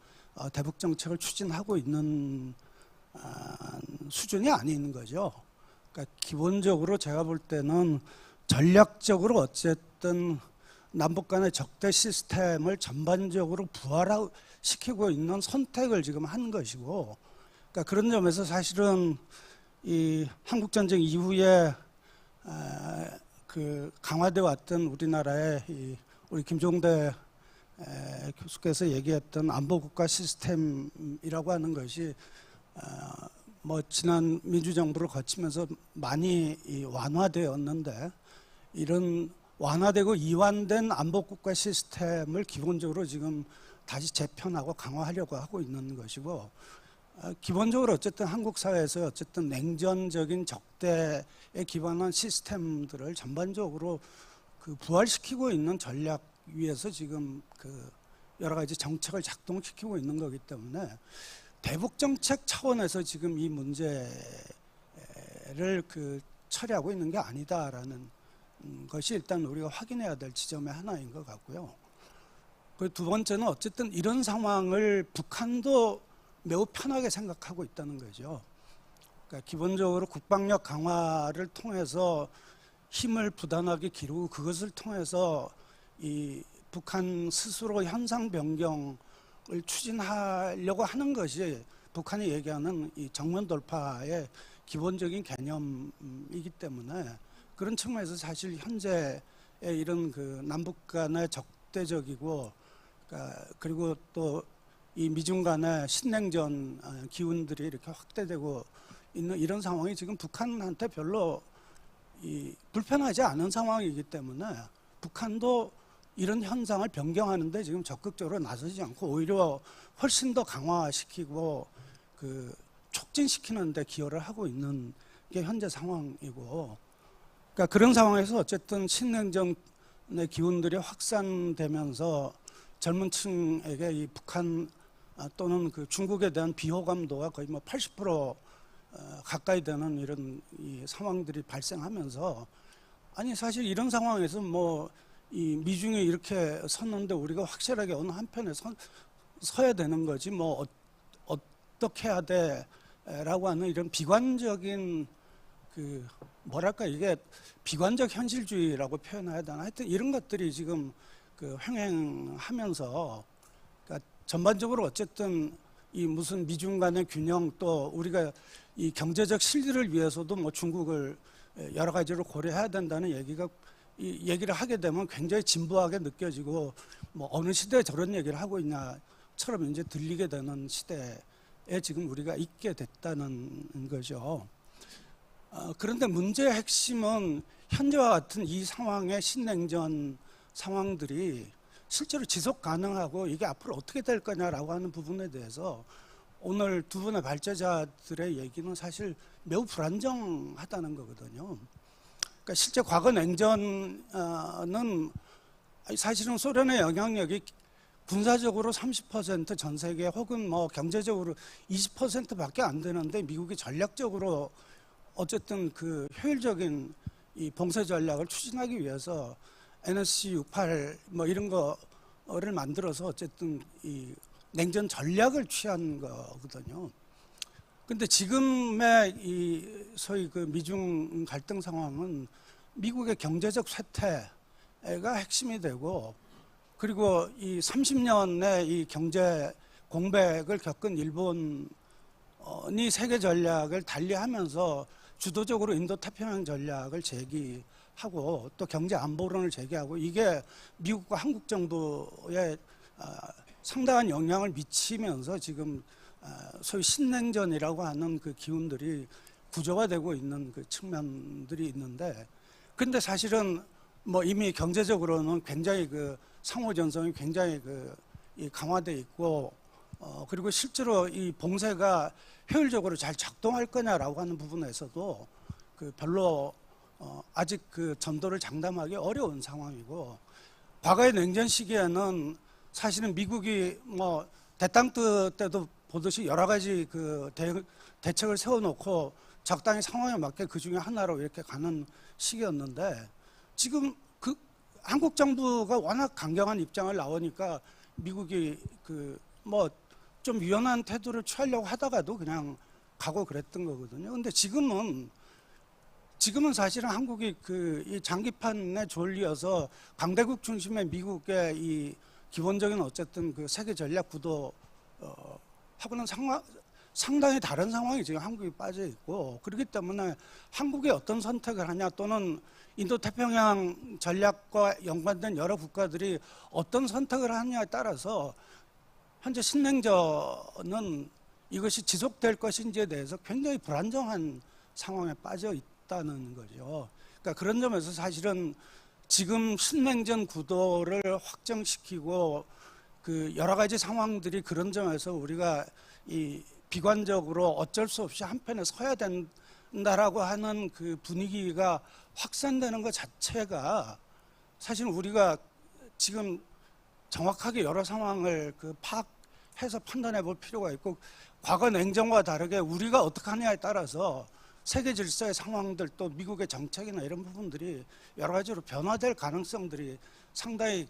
대북 정책을 추진하고 있는 수준이 아닌 거죠. 그러니까 기본적으로 제가 볼 때는 전략적으로 어쨌든 남북 간의 적대 시스템을 전반적으로 부활시키고 있는 선택을 지금 한 것이고, 그러니까 그런 점에서 사실은 이 한국 전쟁 이후에 강화돼 왔던 우리나라의 우리 김종대 교수께서 얘기했던 안보국가 시스템이라고 하는 것이 지난 민주정부를 거치면서 많이 완화되었는데, 이런 완화되고 이완된 안보국가 시스템을 기본적으로 지금 다시 재편하고 강화하려고 하고 있는 것이고, 기본적으로 어쨌든 한국 사회에서 어쨌든 냉전적인 적대에 기반한 시스템들을 전반적으로 부활시키고 있는 전략 위에서 지금 여러 가지 정책을 작동시키고 있는 거기 때문에 대북 정책 차원에서 지금 이 문제를 처리하고 있는 게 아니다라는 것이 일단 우리가 확인해야 될 지점의 하나인 것 같고요. 그리고 두 번째는 어쨌든 이런 상황을 북한도 매우 편하게 생각하고 있다는 거죠. 그러니까 기본적으로 국방력 강화를 통해서 힘을 부단하게 기르고 그것을 통해서 이 북한 스스로 현상 변경을 추진하려고 하는 것이 북한이 얘기하는 이 정면 돌파의 기본적인 개념이기 때문에 그런 측면에서 사실 현재의 이런 남북 간의 적대적이고 그리고 또 이 미중 간의 신냉전 기운들이 이렇게 확대되고 있는 이런 상황이 지금 북한한테 별로 불편하지 않은 상황이기 때문에 북한도 이런 현상을 변경하는데 지금 적극적으로 나서지 않고 오히려 훨씬 더 강화시키고 촉진시키는 데 기여를 하고 있는 게 현재 상황이고, 그러니까 그런 상황에서 어쨌든 신냉전의 기운들이 확산되면서 젊은 층에게 이 북한 또는 중국에 대한 비호감도가 거의 80% 가까이 되는 이런 상황들이 발생하면서, 아니 사실 이런 상황에서 이 미중이 이렇게 섰는데 우리가 확실하게 어느 한편에 서야 되는 거지 어떻게 해야 돼라고 하는 이런 비관적인 이게 비관적 현실주의라고 표현해야 되나, 하여튼 이런 것들이 지금 횡행하면서, 그러니까 전반적으로 어쨌든 이 무슨 미중 간의 균형, 또 우리가 이 경제적 실리를 위해서도 중국을 여러 가지로 고려해야 된다는 얘기를 하게 되면 굉장히 진부하게 느껴지고 어느 시대에 저런 얘기를 하고 있냐처럼 이제 들리게 되는 시대에 지금 우리가 있게 됐다는 거죠. 그런데 문제의 핵심은 현재와 같은 이 상황의 신냉전 상황들이 실제로 지속 가능하고 이게 앞으로 어떻게 될 거냐라고 하는 부분에 대해서 오늘 두 분의 발제자들의 얘기는 사실 매우 불안정하다는 거거든요. 그러니까 실제 과거 냉전은 사실은 소련의 영향력이 군사적으로 30% 전 세계 혹은 뭐 경제적으로 20%밖에 안 되는데 미국이 전략적으로 어쨌든 그 효율적인 이 봉쇄 전략을 추진하기 위해서 NSC-68 뭐 이런 거를 만들어서 어쨌든 이 냉전 전략을 취한 거거든요. 근데 지금의 이 소위 그 미중 갈등 상황은 미국의 경제적 쇠퇴가 핵심이 되고, 그리고 이 30년의 이 경제 공백을 겪은 일본이 세계 전략을 달리하면서 주도적으로 인도 태평양 전략을 제기하고 또 경제 안보론을 제기하고, 이게 미국과 한국 정부에 상당한 영향을 미치면서 지금 소위 신냉전이라고 하는 그 기운들이 구조화되고 있는 그 측면들이 있는데, 근데 사실은 뭐 이미 경제적으로는 굉장히 그 상호 전성이 굉장히 이 강화돼 있고, 그리고 실제로 이 봉쇄가 효율적으로 잘 작동할 거냐라고 하는 부분에서도 그 별로 아직 그 전도를 장담하기 어려운 상황이고, 과거의 냉전 시기에는 사실은 미국이 뭐 대땅뜨 때도 보듯이 여러 가지 그 대책을 세워놓고 적당히 상황에 맞게 그 중에 하나로 이렇게 가는 시기였는데, 지금 그 한국 정부가 워낙 강경한 입장을 나오니까 미국이 그 뭐 좀 유연한 태도를 취하려고 하다가도 그냥 가고 그랬던 거거든요. 근데 지금은 사실은 한국이 그 이 장기판에 졸리어서 강대국 중심의 미국의 이 기본적인 어쨌든 그 세계 전략 구도 하고는 상당히 다른 상황이 지금 한국이 빠져 있고, 그렇기 때문에 한국이 어떤 선택을 하냐, 또는 인도태평양 전략과 연관된 여러 국가들이 어떤 선택을 하느냐에 따라서 현재 신냉전은 이것이 지속될 것인지에 대해서 굉장히 불안정한 상황에 빠져 있다는 거죠. 그러니까 그런 점에서 사실은 지금 신냉전 구도를 확정시키고 그 여러 가지 상황들이 그런 점에서 우리가 이 비관적으로 어쩔 수 없이 한편에 서야 된다라고 하는 그 분위기가 확산되는 것 자체가 사실 우리가 지금 정확하게 여러 상황을 그 파악해서 판단해 볼 필요가 있고, 과거 냉전과 다르게 우리가 어떻게 하냐에 따라서 세계 질서의 상황들, 또 미국의 정책이나 이런 부분들이 여러 가지로 변화될 가능성들이 상당히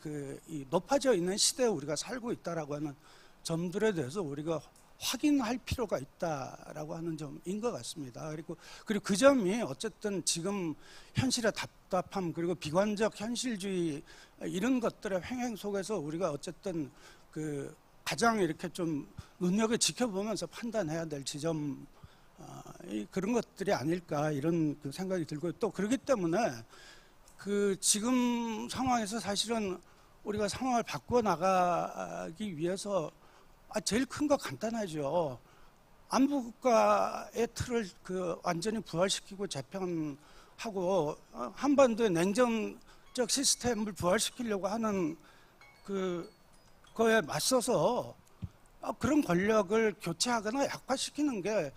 이 높아져 있는 시대에 우리가 살고 있다라고 하는 점들에 대해서 우리가 확인할 필요가 있다라고 하는 점인 것 같습니다. 그리고 그 점이 어쨌든 지금 현실의 답답함, 그리고 비관적 현실주의 이런 것들의 횡행 속에서 우리가 어쨌든 그 가장 이렇게 좀 눈여겨 지켜보면서 판단해야 될 지점, 그런 것들이 아닐까 이런 그 생각이 들고, 또 그렇기 때문에 그 지금 상황에서 사실은 우리가 상황을 바꿔 나가기 위해서 제일 큰 거 간단하죠. 안보국가의 틀을 그 완전히 부활시키고 재편하고 한반도의 냉전적 시스템을 부활시키려고 하는 그거에 맞서서 그런 권력을 교체하거나 약화시키는 게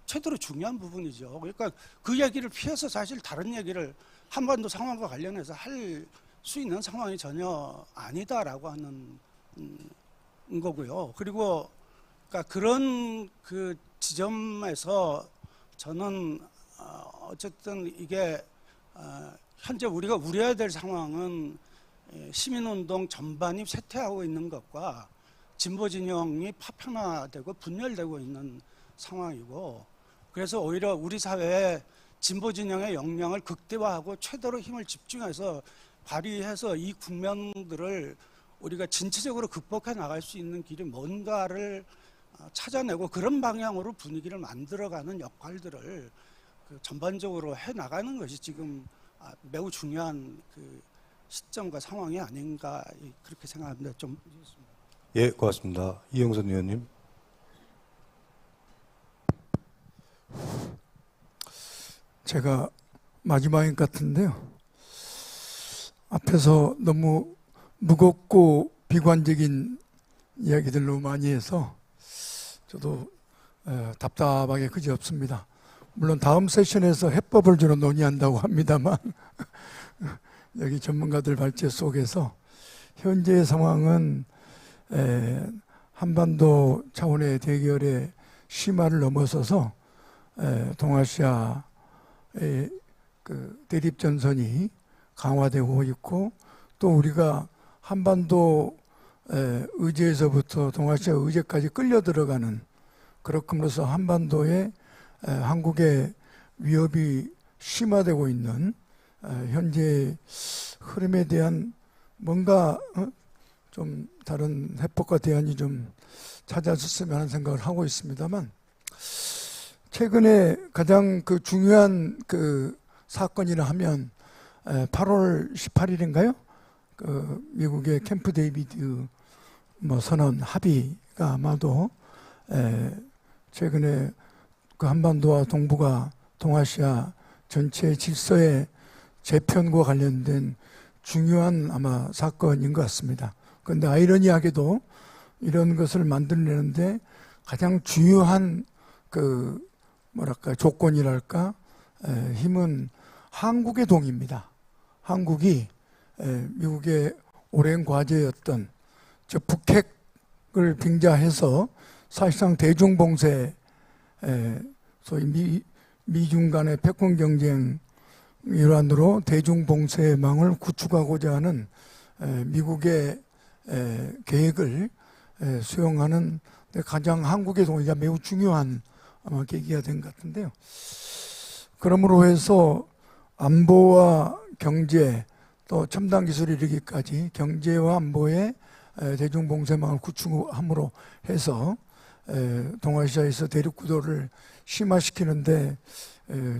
최대로 중요한 부분이죠. 그러니까 그 얘기를 피해서 사실 다른 얘기를 한반도 상황과 관련해서 할 수 있는 상황이 전혀 아니다라고 하는 거고요. 그리고 그러니까 그런 그 지점에서 저는 어쨌든 이게 현재 우리가 우려해야 될 상황은 시민운동 전반이 쇠퇴하고 있는 것과 진보 진영이 파편화되고 분열되고 있는 상황이고, 그래서 오히려 우리 사회에 진보 진영의 역량을 극대화하고 최대로 힘을 집중해서 발휘해서 이 국면들을 우리가 진취적으로 극복해 나갈 수 있는 길이 뭔가를 찾아내고 그런 방향으로 분위기를 만들어가는 역할들을 전반적으로 해 나가는 것이 지금 매우 중요한 그 시점과 상황이 아닌가 그렇게 생각합니다. 좀 예, 고맙습니다. 이영선 의원님. 제가 마지막인 것 같은데요. 앞에서 너무 무겁고 비관적인 이야기들 너무 많이 해서 저도 답답하게 그지없습니다. 물론 다음 세션에서 해법을 주로 논의한다고 합니다만 여기 전문가들 발제 속에서 현재의 상황은 한반도 차원의 대결의 심화를 넘어서서 동아시아의 그 대립 전선이 강화되고 있고, 또 우리가 한반도 의제에서부터 동아시아 의제까지 끌려 들어가는, 그렇음으로써 한반도에 한국의 위협이 심화되고 있는 현재 흐름에 대한 뭔가 좀 다른 해법과 대안이 좀 찾아졌으면 하는 생각을 하고 있습니다만, 최근에 가장 그 중요한 그 사건이라 하면 8월 18일인가요? 그 미국의 캠프 데이비드 선언 합의가 아마도 최근에 그 한반도와 동북아, 동아시아 전체 질서의 재편과 관련된 중요한 아마 사건인 것 같습니다. 그런데 아이러니하게도 이런 것을 만들어내는데 가장 중요한 그 조건이랄까 힘은 한국의 동의입니다. 한국이 미국의 오랜 과제였던 저 북핵을 빙자해서 사실상 대중봉쇄, 소위 미중 간의 패권 경쟁 일환으로 대중봉쇄망을 구축하고자 하는 미국의 계획을 수용하는 가장 한국의 동의가 매우 중요한 아마 계기가 된 것 같은데요. 그러므로 해서 안보와 경제, 또 첨단 기술을 이르기까지 경제와 안보의 대중봉쇄망을 구축함으로 해서 동아시아에서 대륙 구도를 심화시키는데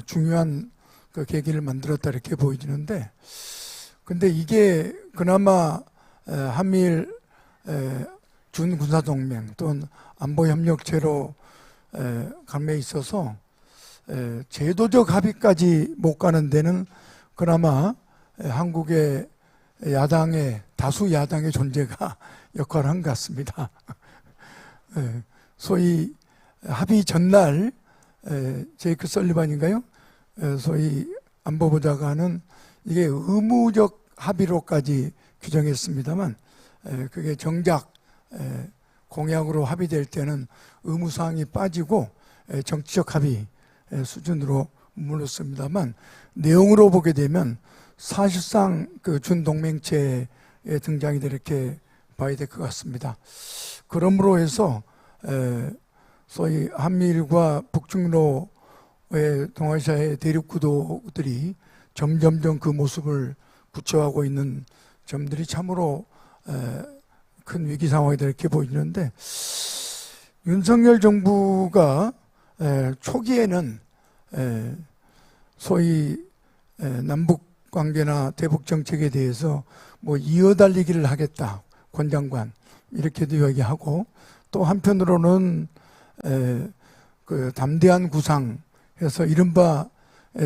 중요한 그 계기를 만들었다 이렇게 보여지는데, 근데 이게 그나마 한미일 준군사동맹 또는 안보협력체로 감에 있어서 제도적 합의까지 못 가는 데는 그나마 한국의 다수 야당의 존재가 역할을 한 것 같습니다. 소위 합의 전날 제이크 설리반인가요? 소위 안보보좌관은 이게 의무적 합의로까지 규정했습니다만, 그게 정작 공약으로 합의될 때는 의무사항이 빠지고 정치적 합의 수준으로 머물렀습니다만, 내용으로 보게 되면 사실상 그 준동맹체의 등장이 이렇게 봐야 될 것 같습니다. 그러므로 해서 소위 한미일과 북중로의 동아시아의 대륙 구도들이 점점점 그 모습을 부처하고 있는 점들이 참으로 큰 위기 상황이다 이렇게 보이는데, 윤석열 정부가 초기에는 소위 남북 관계나 대북 정책에 대해서 이어달리기를 하겠다, 권 장관 이렇게도 이야기하고, 또 한편으로는 그 담대한 구상해서 이른바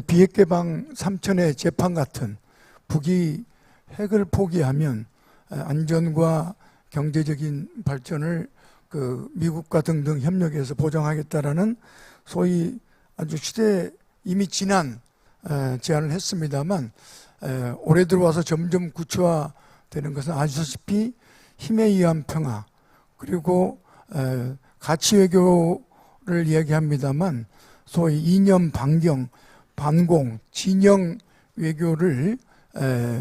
비핵개방 3천의 재판 같은, 북이 핵을 포기하면 안전과 경제적인 발전을 그 미국과 등등 협력해서 보장하겠다라는 소위 아주 시대에 이미 지난 제안을 했습니다만, 올해 들어와서 점점 구체화되는 것은 아시다시피 힘에 의한 평화, 그리고 가치 외교를 이야기합니다만 소위 이념 반경, 반공, 진영 외교를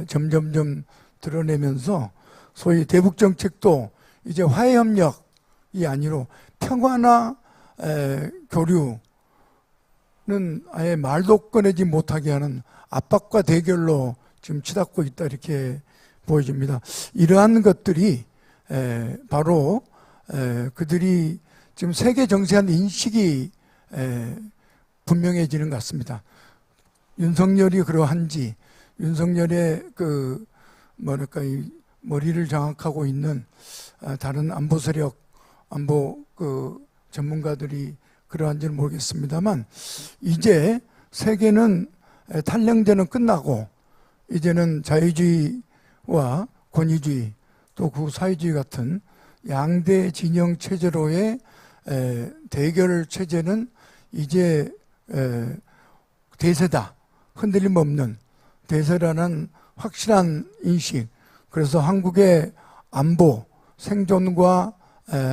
점점점 드러내면서 소위 대북 정책도 이제 화해 협력이 아니로 평화나 교류는 아예 말도 꺼내지 못하게 하는 압박과 대결로 지금 치닫고 있다 이렇게 보여집니다. 이러한 것들이 바로 그들이 지금 세계 정세에 대한 인식이 분명해지는 것 같습니다. 윤석열이 그러한지, 윤석열의 이 머리를 장악하고 있는 다른 안보 세력, 안보 전문가들이 그러한지는 모르겠습니다만, 이제 세계는 탈령제는 끝나고 이제는 자유주의와 권위주의 또 구사회주의 같은 양대 진영 체제로의 대결 체제는 이제 대세다. 흔들림 없는 대세라는 확실한 인식. 그래서 한국의 안보, 생존과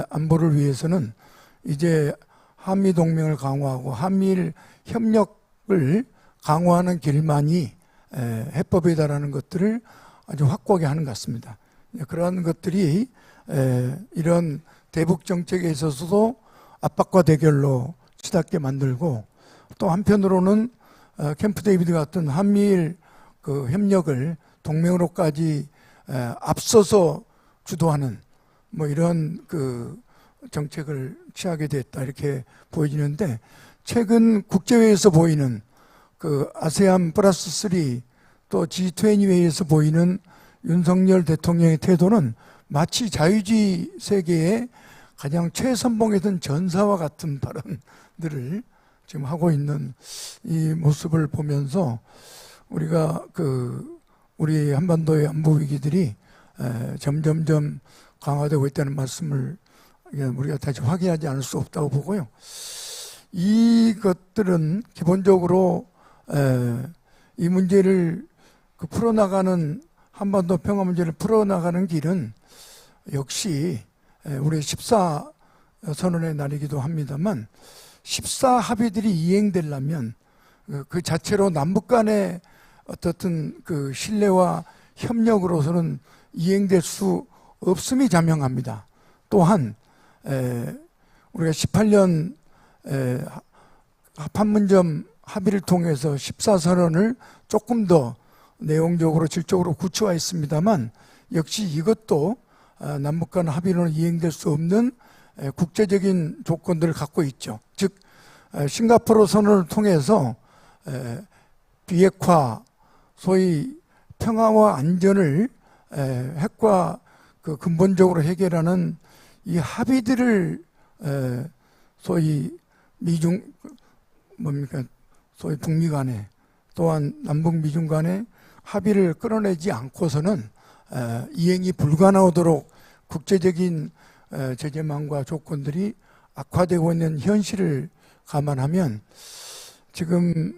안보를 위해서는 이제 한미 동맹을 강화하고 한미일 협력을 강화하는 길만이 해법이다라는 것들을 아주 확고하게 하는 것 같습니다. 그러한 것들이 이런 대북 정책에 있어서도 압박과 대결로 치닫게 만들고 또 한편으로는 캠프 데이비드 같은 한미일 그 협력을 동맹으로까지 앞서서 주도하는 뭐 이런 그 정책을 취하게 됐다 이렇게 보여지는데 최근 국제회의에서 보이는 그 아세안 플러스 3 또 G20 회의에서 보이는 윤석열 대통령의 태도는 마치 자유주의 세계의 가장 최선봉에 든 전사와 같은 발언들을 지금 하고 있는 이 모습을 보면서 우리가 우리 한반도의 안보 위기들이 점점점 강화되고 있다는 말씀을 우리가 다시 확인하지 않을 수 없다고 보고요. 이것들은 기본적으로 이 문제를 풀어나가는 한반도 평화 문제를 풀어나가는 길은 역시 우리 14 선언의 날이기도 합니다만 14 합의들이 이행되려면 그 자체로 남북 간의 어떻든 그 신뢰와 협력으로서는 이행될 수 없음이 자명합니다. 또한 우리가 18년 판문점 합의를 통해서 14선언을 조금 더 내용적으로 질적으로 구체화했습니다만 역시 이것도 남북 간 합의로는 이행될 수 없는 국제적인 조건들을 갖고 있죠. 즉 싱가포르 선언을 통해서 비핵화, 소위 평화와 안전을 핵과 그 근본적으로 해결하는 이 합의들을 소위 소위 북미 간에 또한 남북 미중 간에 합의를 끌어내지 않고서는 이행이 불가능하도록 국제적인 제재망과 조건들이 악화되고 있는 현실을 감안하면 지금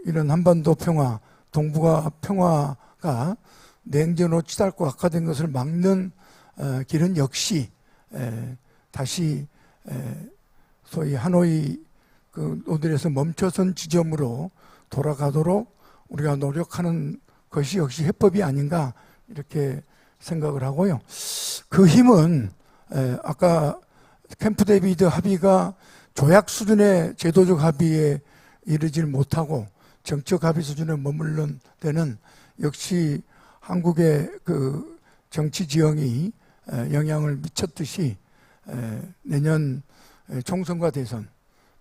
이런 한반도 평화, 동북아 평화가 냉전으로 치닫고 악화된 것을 막는 길은 역시 다시 소위 하노이 노들에서 멈춰선 지점으로 돌아가도록 우리가 노력하는 것이 역시 해법이 아닌가 이렇게 생각을 하고요. 그 힘은 아까 캠프 데이비드 합의가 조약 수준의 제도적 합의에 이르지를 못하고 정치적 합의 수준에 머무르는 데는 역시 한국의 그 정치 지형이 영향을 미쳤듯이 내년 총선과 대선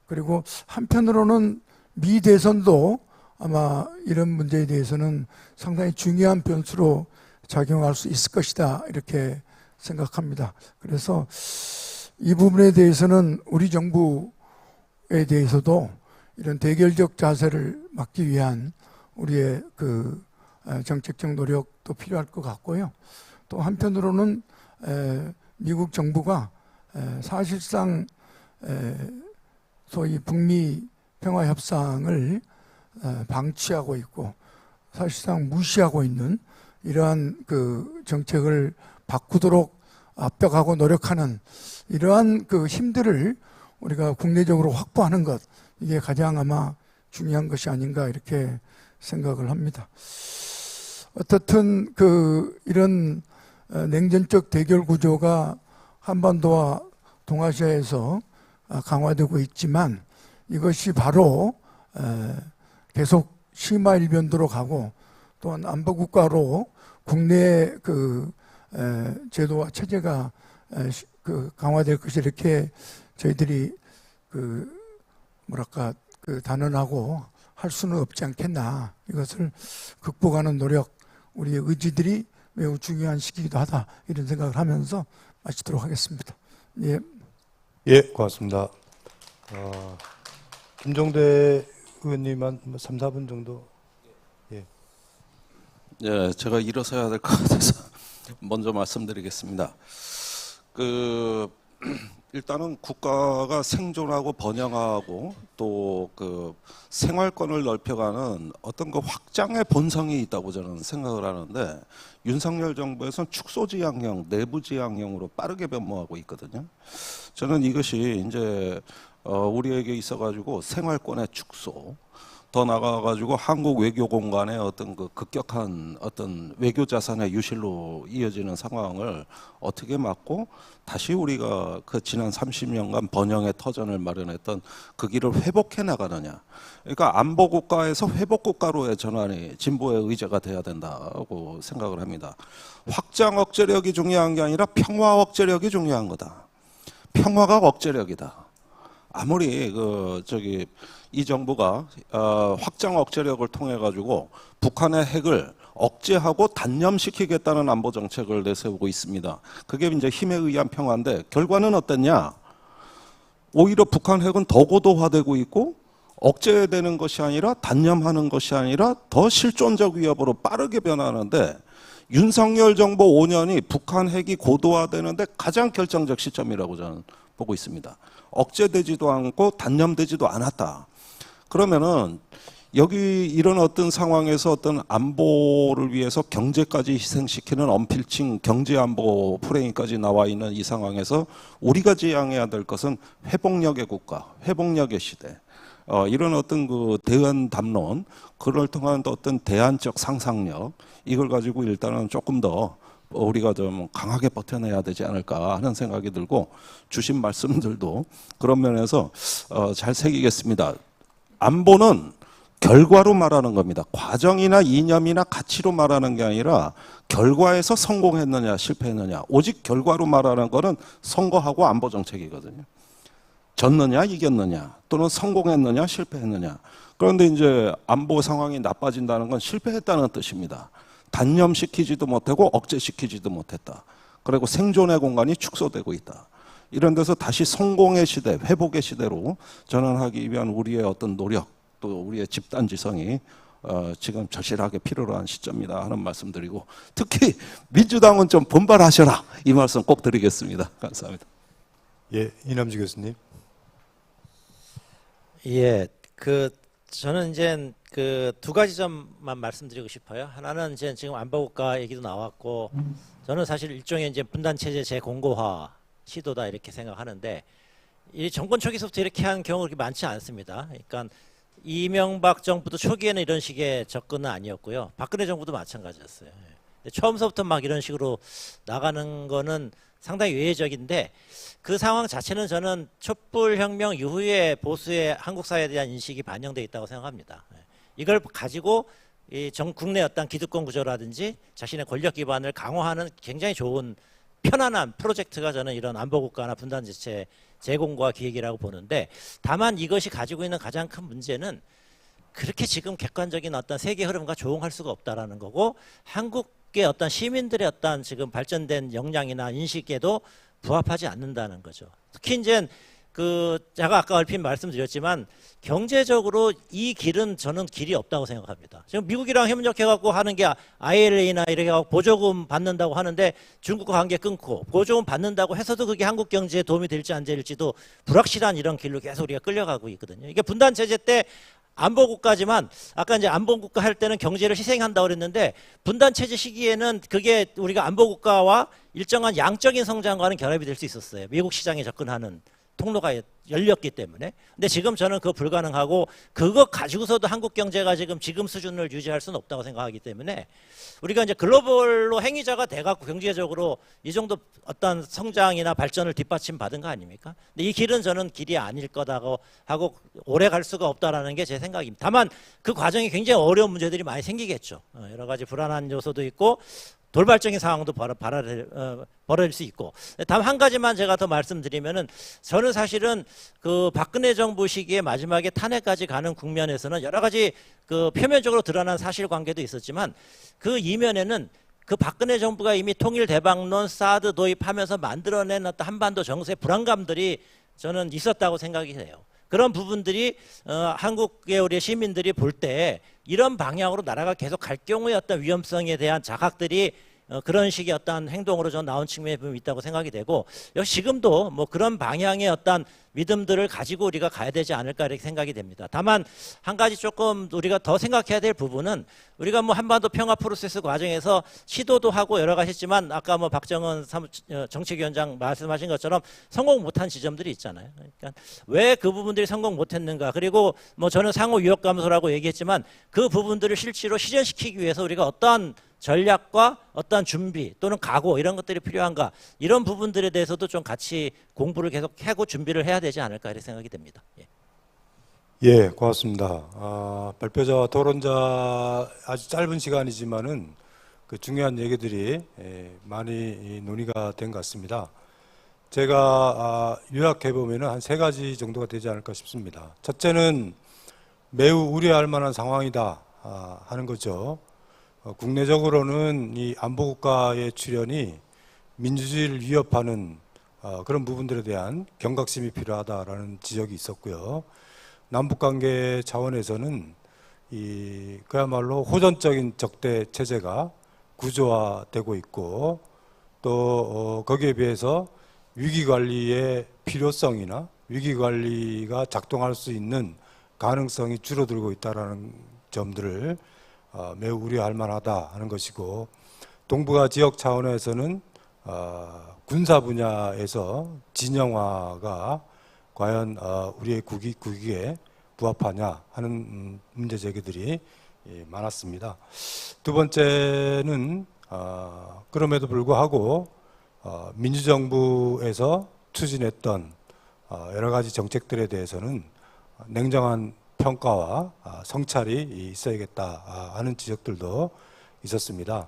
그리고 한편으로는 미 대선도 아마 이런 문제에 대해서는 상당히 중요한 변수로 작용할 수 있을 것이다 이렇게 생각합니다. 그래서 이 부분에 대해서는 우리 정부에 대해서도 이런 대결적 자세를 막기 위한 우리의 그 정책적 노력도 필요할 것 같고요. 또 한편으로는 미국 정부가 사실상 소위 북미 평화 협상을 방치하고 있고 사실상 무시하고 있는 이러한 그 정책을 바꾸도록 압박하고 노력하는 이러한 그 힘들을 우리가 국내적으로 확보하는 것 이게 가장 아마 중요한 것이 아닌가 이렇게 생각을 합니다. 어떻든 이런 냉전적 대결 구조가 한반도와 동아시아에서 강화되고 있지만 이것이 바로 계속 심화 일변도로 가고 또한 안보국가로 국내의 제도와 체제가 강화될 것이 이렇게 저희들이 단언하고 할 수는 없지 않겠나. 이것을 극복하는 노력, 우리의 의지들이 매우 중요한 시기이기도 하다. 이런 생각을 하면서 마치도록 하겠습니다. 예. 예, 고맙습니다. 김종대 의원님한 뭐 3, 4분 정도. 예, 제가 일어서야 될 것 같아서 먼저 말씀드리겠습니다. 일단은 국가가 생존하고 번영하고 또 그 생활권을 넓혀가는 어떤 그 확장의 본성이 있다고 저는 생각을 하는데, 윤석열 정부에서는 축소지향형, 내부지향형으로 빠르게 변모하고 있거든요. 저는 이것이 이제 우리에게 있어가지고 생활권의 축소, 더 나아가가지고 한국 외교 공간의 어떤 그 급격한 어떤 외교 자산의 유실로 이어지는 상황을 어떻게 막고 다시 우리가 그 지난 30년간 번영의 터전을 마련했던 그 길을 회복해 나가느냐. 그러니까 안보 국가에서 회복 국가로의 전환이 진보의 의제가 돼야 된다고 생각을 합니다. 확장 억제력이 중요한 게 아니라 평화 억제력이 중요한 거다. 평화가 억제력이다. 아무리 이 정부가 확장 억제력을 통해 가지고 북한의 핵을 억제하고 단념시키겠다는 안보 정책을 내세우고 있습니다. 그게 이제 힘에 의한 평화인데 결과는 어땠냐? 오히려 북한 핵은 더 고도화되고 있고 억제되는 것이 아니라 단념하는 것이 아니라 더 실존적 위협으로 빠르게 변하는데, 윤석열 정부 5년이 북한 핵이 고도화되는데 가장 결정적 시점이라고 저는 보고 있습니다. 억제되지도 않고 단념되지도 않았다. 그러면은 여기 이런 어떤 상황에서 어떤 안보를 위해서 경제까지 희생시키는 언필칭 경제안보 프레임까지 나와 있는 이 상황에서 우리가 지향해야 될 것은 회복력의 국가, 회복력의 시대, 이런 어떤 그 대안 담론, 그걸 통한 어떤 대안적 상상력, 이걸 가지고 일단은 조금 더 우리가 좀 강하게 버텨내야 되지 않을까 하는 생각이 들고, 주신 말씀들도 그런 면에서 잘 새기겠습니다. 안보는 결과로 말하는 겁니다. 과정이나 이념이나 가치로 말하는 게 아니라 결과에서 성공했느냐 실패했느냐, 오직 결과로 말하는 거는 선거하고 안보 정책이거든요. 졌느냐 이겼느냐, 또는 성공했느냐 실패했느냐. 그런데 이제 안보 상황이 나빠진다는 건 실패했다는 뜻입니다. 단념시키지도 못하고 억제시키지도 못했다. 그리고 생존의 공간이 축소되고 있다. 이런 데서 다시 성공의 시대, 회복의 시대로 전환하기 위한 우리의 어떤 노력, 또 우리의 집단지성이 지금 절실하게 필요로 한 시점이다 하는 말씀드리고, 특히 민주당은 좀 분발하셔라, 이 말씀 꼭 드리겠습니다. 감사합니다. 예, 이남주 교수님. 예, 저는 이제 두 가지 점만 말씀드리고 싶어요. 하나는 이제 지금 안보국가 얘기도 나왔고, 저는 사실 일종의 이제 분단 체제 재공고화 시도다 이렇게 생각하는데, 이 정권 초기부터 이렇게 한 경우가 그렇게 많지 않습니다. 그러니까 이명박 정부도 초기에는 이런 식의 접근은 아니었고요. 박근혜 정부도 마찬가지였어요. 처음서부터 막 이런 식으로 나가는 거는 상당히 외회적인데, 그 상황 자체는 저는 촛불혁명 이후에 보수의 한국 사회에 대한 인식이 반영되어 있다고 생각합니다. 이걸 가지고 국내 어떤 기득권 구조라든지 자신의 권력 기반을 강화하는 굉장히 좋은 편안한 프로젝트가 저는 이런 안보국가나 분단지체 재공고화 기획이라고 보는데, 다만 이것이 가지고 있는 가장 큰 문제는 그렇게 지금 객관적인 어떤 세계 흐름과 조응할 수가 없다라는 거고, 한국의 어떤 시민들의 어떤 지금 발전된 역량이나 인식에도 부합하지 않는다는 거죠. 특히 이제 제가 아까 얼핏 말씀드렸지만 경제적으로 이 길은 저는 길이 없다고 생각합니다. 지금 미국이랑 협력해갖고 하는 게 ILA나 이렇게 하고 보조금 받는다고 하는데, 중국과 관계 끊고 보조금 받는다고 해서도 그게 한국 경제에 도움이 될지 안 될지도 불확실한 이런 길로 계속 우리가 끌려가고 있거든요. 이게 분단 체제 때 안보국가지만, 아까 이제 안보국가 할 때는 경제를 희생한다고 그랬는데, 분단 체제 시기에는 그게 우리가 안보국가와 일정한 양적인 성장과는 결합이 될 수 있었어요. 미국 시장에 접근하는 통로가 열렸기 때문에. 근데 지금 저는 그거 불가능하고, 그거 가지고서도 한국 경제가 지금 수준을 유지할 수는 없다고 생각하기 때문에, 우리가 이제 글로벌로 행위자가 돼갖고 경제적으로 이 정도 어떤 성장이나 발전을 뒷받침 받은 거 아닙니까? 근데 이 길은 저는 길이 아닐 거다고 하고 오래 갈 수가 없다라는 게 제 생각입니다. 다만 그 과정이 굉장히 어려운 문제들이 많이 생기겠죠. 여러 가지 불안한 요소도 있고 돌발적인 상황도 벌어질 수 있고. 다만 한 가지만 제가 더 말씀드리면은, 저는 사실은 그 박근혜 정부 시기에 마지막에 탄핵까지 가는 국면에서는 여러 가지 그 표면적으로 드러난 사실관계도 있었지만, 그 이면에는 그 박근혜 정부가 이미 통일 대박론, 사드 도입하면서 만들어낸 어떤 한반도 정세 불안감들이 저는 있었다고 생각이 해요. 그런 부분들이 한국의 우리 시민들이 볼 때 이런 방향으로 나라가 계속 갈 경우에 어떤 위험성에 대한 자각들이 그런 식의 어떤 행동으로 전 나온 측면이 좀 있다고 생각이 되고, 역시 지금도 뭐 그런 방향의 어떤 믿음들을 가지고 우리가 가야 되지 않을까 이렇게 생각이 됩니다. 다만 한 가지 조금 우리가 더 생각해야 될 부분은, 우리가 뭐 한반도 평화 프로세스 과정에서 시도도 하고 여러 가지 했지만 아까 뭐 박정은 정책위원장 말씀하신 것처럼 성공 못한 지점들이 있잖아요. 그러니까 왜 그 부분들이 성공 못했는가, 그리고 뭐 저는 상호 위협 감소라고 얘기했지만 그 부분들을 실제로 실현시키기 위해서 우리가 어떠한 전략과 어떤 준비 또는 각오 이런 것들이 필요한가, 이런 부분들에 대해서도 좀 같이 공부를 계속 하고 준비를 해야 되지 않을까 이렇게 생각이 됩니다. 예. 예, 고맙습니다. 발표자와 토론자 아주 짧은 시간이지만은 그 중요한 얘기들이 많이 논의가 된 것 같습니다. 제가 요약해 보면은 한 3가지 정도가 되지 않을까 싶습니다. 첫째는 매우 우려할 만한 상황이다 하는 거죠. 국내적으로는 이 안보국가의 출현이 민주주의를 위협하는 그런 부분들에 대한 경각심이 필요하다라는 지적이 있었고요. 남북관계 차원에서는 이 그야말로 호전적인 적대 체제가 구조화되고 있고, 또 거기에 비해서 위기관리의 필요성이나 위기관리가 작동할 수 있는 가능성이 줄어들고 있다는 점들을 매우 우려할 만하다 하는 것이고, 동북아 지역 차원에서는 군사 분야에서 진영화가 과연 우리의 국익에 부합하냐 하는 문제 제기들이 많았습니다. 두 번째는 그럼에도 불구하고 민주정부에서 추진했던 여러 가지 정책들에 대해서는 냉정한 평가와 성찰이 있어야겠다 하는 지적들도 있었습니다.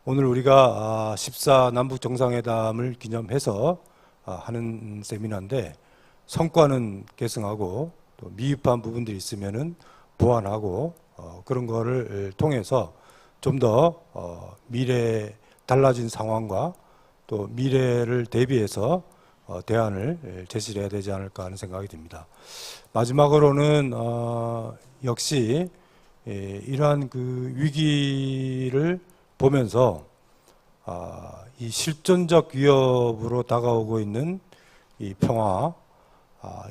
오늘 우리가 14 남북 정상회담을 기념해서 하는 세미나인데, 성과는 계승하고 또 미흡한 부분들이 있으면은 보완하고 그런 거를 통해서 좀 더 미래 달라진 상황과 또 미래를 대비해서 대안을 제시를 해야 되지 않을까 하는 생각이 듭니다. 마지막으로는 역시 이러한 그 위기를 보면서 이 실존적 위협으로 다가오고 있는 이 평화,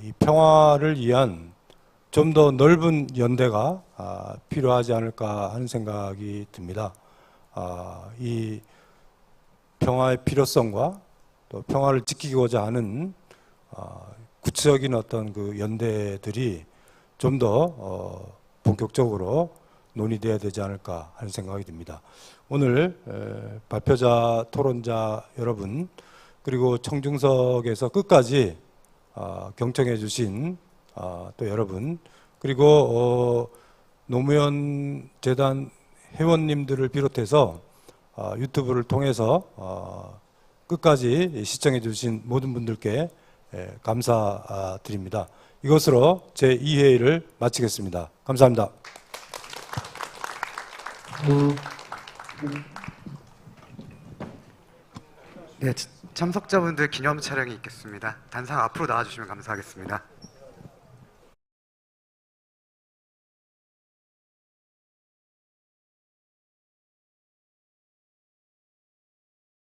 이 평화를 위한 좀 더 넓은 연대가 필요하지 않을까 하는 생각이 듭니다. 이 평화의 필요성과 또 평화를 지키고자 하는 구체적인 어떤 그 연대들이 좀 더 본격적으로 논의돼야 되지 않을까 하는 생각이 듭니다. 오늘 발표자, 토론자 여러분, 그리고 청중석에서 끝까지 경청해 주신 또 여러분, 그리고 노무현 재단 회원님들을 비롯해서 유튜브를 통해서 끝까지 시청해 주신 모든 분들께 감사드립니다. 이것으로 제2회의를 마치겠습니다. 감사합니다. 네, 참석자분들 기념 촬영이 있겠습니다. 단상 앞으로 나와주시면 감사하겠습니다.